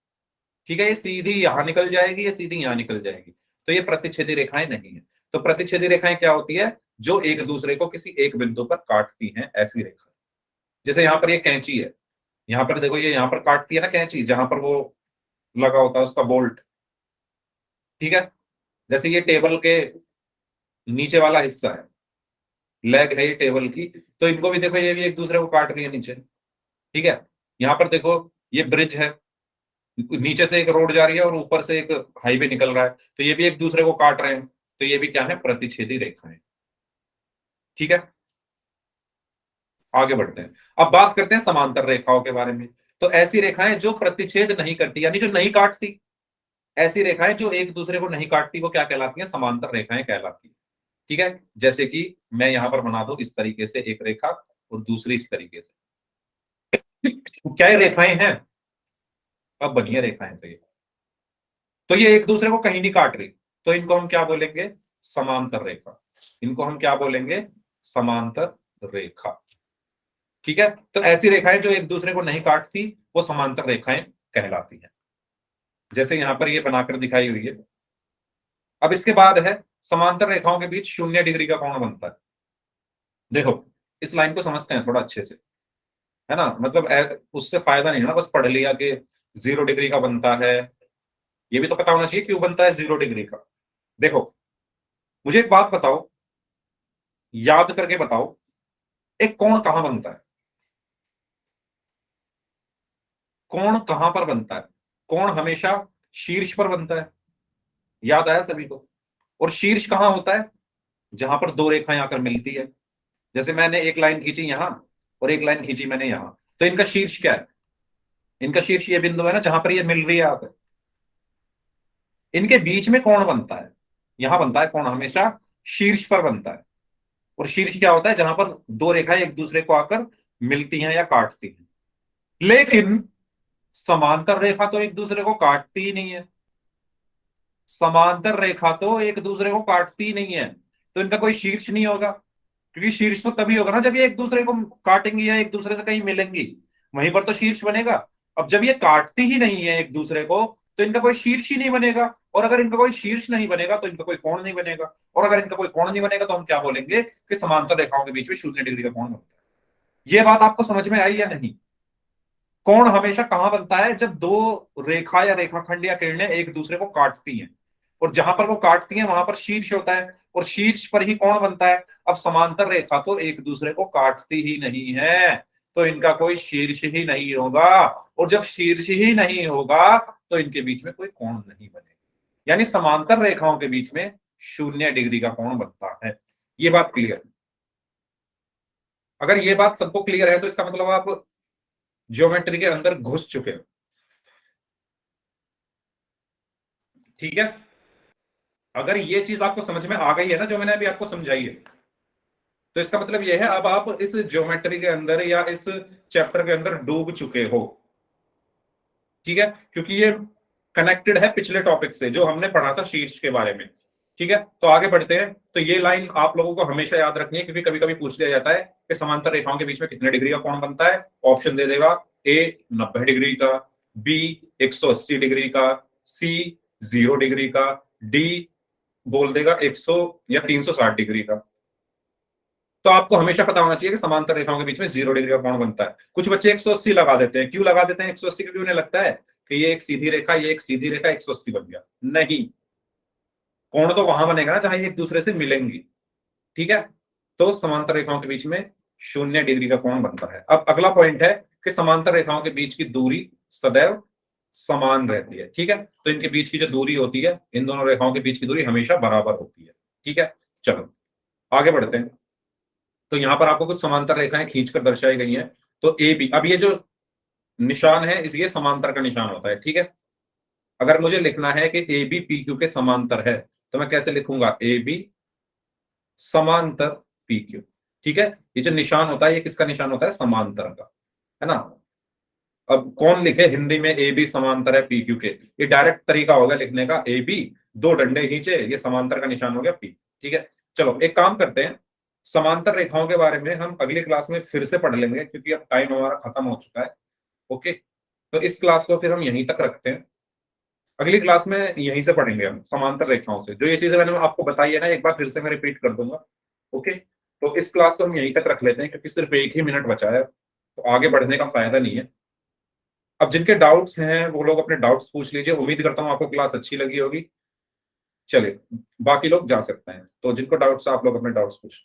ठीक है, ये सीधी यहां निकल जाएगी, ये सीधी यहां निकल जाएगी, तो ये प्रतिच्छेदी रेखाएं नहीं है। तो प्रतिच्छेदी रेखाएं क्या होती है? जो एक दूसरे को किसी एक बिंदु पर काटती हैं, ऐसी रेखा। जैसे यहां पर ये कैंची है, यहां पर देखो, ये यहां पर काटती है ना कैंची, जहां पर वो लगा होता है उसका बोल्ट। ठीक है, जैसे ये टेबल के नीचे वाला हिस्सा है, लेग है ये टेबल की, तो इनको भी देखो, ये भी एक दूसरे को काट रही है नीचे। ठीक है, यहां पर देखो, ये ब्रिज है, नीचे से एक रोड जा रही है और ऊपर से एक हाईवे निकल रहा है, तो ये भी एक दूसरे को काट रहे हैं। तो ये भी क्या है? प्रतिच्छेदी रेखाएं। ठीक है, आगे बढ़ते हैं। अब बात करते हैं समांतर रेखाओं के बारे में। तो ऐसी रेखाएं जो प्रतिच्छेद नहीं करती, यानी जो नहीं काटती, ऐसी रेखाएं जो एक दूसरे को नहीं काटती, वो क्या कहलाती हैं? समांतर रेखाएं कहलाती है। ठीक है, जैसे कि मैं यहां पर बना दूं इस तरीके से एक रेखा और दूसरी इस तरीके से, क्या ये रेखाएं हैं? अब बनी है रेखाएं। तो ये एक दूसरे को कहीं नहीं काट रही, तो इनको हम क्या बोलेंगे? समांतर रेखा। इनको हम क्या बोलेंगे? समांतर रेखा। ठीक है, तो ऐसी रेखाएं जो एक दूसरे को नहीं काटती, वो समांतर रेखाएं कहलाती हैं। जैसे यहां पर ये बनाकर दिखाई हुई है। अब इसके बाद है, समांतर रेखाओं के बीच 0 डिग्री का कोण बनता है। देखो, इस लाइन को समझते हैं थोड़ा अच्छे से, है ना, मतलब उससे फायदा नहीं है ना, बस पढ़ लिया कि 0 डिग्री का बनता है, ये भी तो पता होना चाहिए क्यों बनता है 0 डिग्री का। देखो मुझे एक बात बताओ, याद करके बताओ, एक कोण कहां बनता है? कोण कहां पर बनता है? कोण हमेशा शीर्ष पर बनता है, याद आया सभी को? और शीर्ष कहां होता है? जहां पर दो रेखाएं आकर मिलती है। जैसे मैंने एक लाइन खींची यहां और एक लाइन खींची मैंने यहां, तो इनका शीर्ष क्या है? इनका शीर्ष ये बिंदु है ना जहां पर ये मिल रही है आकर। इनके बीच में कोण बनता है, यहां बनता है कोण, हमेशा शीर्ष पर बनता है। और शीर्ष क्या होता है? जहां पर दो रेखाएं एक दूसरे को आकर मिलती हैं या काटती हैं। लेकिन समांतर रेखा तो एक दूसरे को काटती ही नहीं है, समांतर रेखा तो एक दूसरे को काटती ही नहीं है, तो इनका कोई शीर्ष नहीं होगा। क्योंकि शीर्ष तो तभी होगा ना जब ये एक दूसरे को काटेंगी या एक दूसरे से कहीं मिलेंगी, वहीं पर तो शीर्ष बनेगा। अब जब ये काटती ही नहीं है एक दूसरे को, तो इनका कोई शीर्ष ही नहीं बनेगा, और अगर इनका कोई शीर्ष नहीं बनेगा तो इनका कोई कोण नहीं बनेगा, और अगर इनका कोई कोण नहीं बनेगा तो हम क्या बोलेंगे कि समांतर रेखाओं के बीच में 0 डिग्री का कोण बनता है। ये बात आपको समझ में आई या नहीं? कोण हमेशा कहां बनता है? जब दो रेखा या रेखाखंड या किरणें एक दूसरे को काटती हैं, और जहां पर वो काटती हैं वहां पर शीर्ष होता है, और शीर्ष पर ही कोण बनता है। अब समांतर रेखा तो एक दूसरे को काटती ही नहीं है, तो इनका कोई शीर्ष ही नहीं होगा, और जब शीर्ष ही नहीं होगा तो इनके बीच में कोई कोण नहीं बनेगा। यानी समांतर रेखाओं के बीच में 0 डिग्री का कोण बनता है। ये बात क्लियर है? अगर ये बात सबको क्लियर है तो इसका मतलब आप ज्योमेट्री के अंदर घुस चुके हो, ठीक है? अगर ये चीज आपको समझ में आ गई है ना जो मैंने अभी आपको समझाई है, तो इसका मतलब यह है अब आप इस ज्योमेट्री के अंदर या इस चैप्टर के अंदर डूब चुके हो, ठीक है? क्योंकि ये कनेक्टेड है पिछले टॉपिक से जो हमने पढ़ा था शीर्ष के बारे में, ठीक है? तो आगे बढ़ते हैं। तो ये लाइन आप लोगों को हमेशा याद रखनी है, क्योंकि कभी कभी पूछ लिया जाता है कि समांतर रेखाओं के बीच में कितने डिग्री का कोण बनता है। ऑप्शन दे देगा, ए 90 डिग्री का, बी 180 डिग्री का, सी 0 डिग्री का, डी बोल देगा 100 या 360 डिग्री का। तो आपको हमेशा पता होना चाहिए कि समांतर रेखाओं के बीच में 0 डिग्री का कोण बनता है। कुछ बच्चे 180 लगा देते हैं। क्यों लगा देते हैं 180? क्योंकि उन्हें लगता है कि ये एक सीधी रेखा, ये एक सीधी रेखा, 180 बन गया। नहीं, कोण तो वहां बनेगा ना जहां ये एक दूसरे से मिलेंगी, ठीक है? तो समांतर रेखाओं के बीच में 0 डिग्री का कोण बनता है। अब अगला पॉइंट है कि समांतर रेखाओं के बीच की दूरी सदैव समान रहती है, ठीक है? तो इनके बीच की जो दूरी होती है, इन दोनों रेखाओं के बीच की दूरी हमेशा बराबर होती है, ठीक है? चलो आगे बढ़ते हैं। तो यहां पर आपको कुछ समांतर रेखाएं खींचकर दर्शाई गई हैं। तो ए बी, अब ये जो निशान है इस ये समांतर का निशान होता है, ठीक है? अगर मुझे लिखना है कि ए बी पी क्यू के समांतर है तो मैं कैसे लिखूंगा? ए बी समांतर पी क्यू, ठीक है? ये जो निशान होता है ये किसका निशान होता है? समांतर का, है ना? अब कौन लिखे हिंदी में ए बी समांतर है पी क्यू के? ये डायरेक्ट तरीका होगा लिखने का, ए बी दो डंडे खींचे, ये समांतर का निशान हो गया पी, ठीक है? चलो एक काम करते हैं, समांतर रेखाओं के बारे में हम अगली क्लास में फिर से पढ़ लेंगे, क्योंकि अब टाइम हमारा खत्म हो चुका है। ओके, तो इस क्लास को फिर हम यहीं तक रखते हैं। अगली क्लास में यहीं से पढ़ेंगे हम समांतर रेखाओं से। जो ये चीजें मैंने आपको बताई है ना, एक बार फिर से मैं रिपीट कर दूंगा। ओके, तो इस क्लास को हम यहीं तक रख लेते हैं, क्योंकि सिर्फ 1 ही मिनट बचा है, तो आगे बढ़ने का फायदा नहीं है। अब जिनके डाउट्स हैं वो लोग अपने डाउट्स पूछ लीजिए। उम्मीद करता हूँ आपको क्लास अच्छी लगी होगी। चलिए बाकी लोग जा सकते हैं, तो जिनको डाउट्स आप लोग अपने डाउट्स पूछ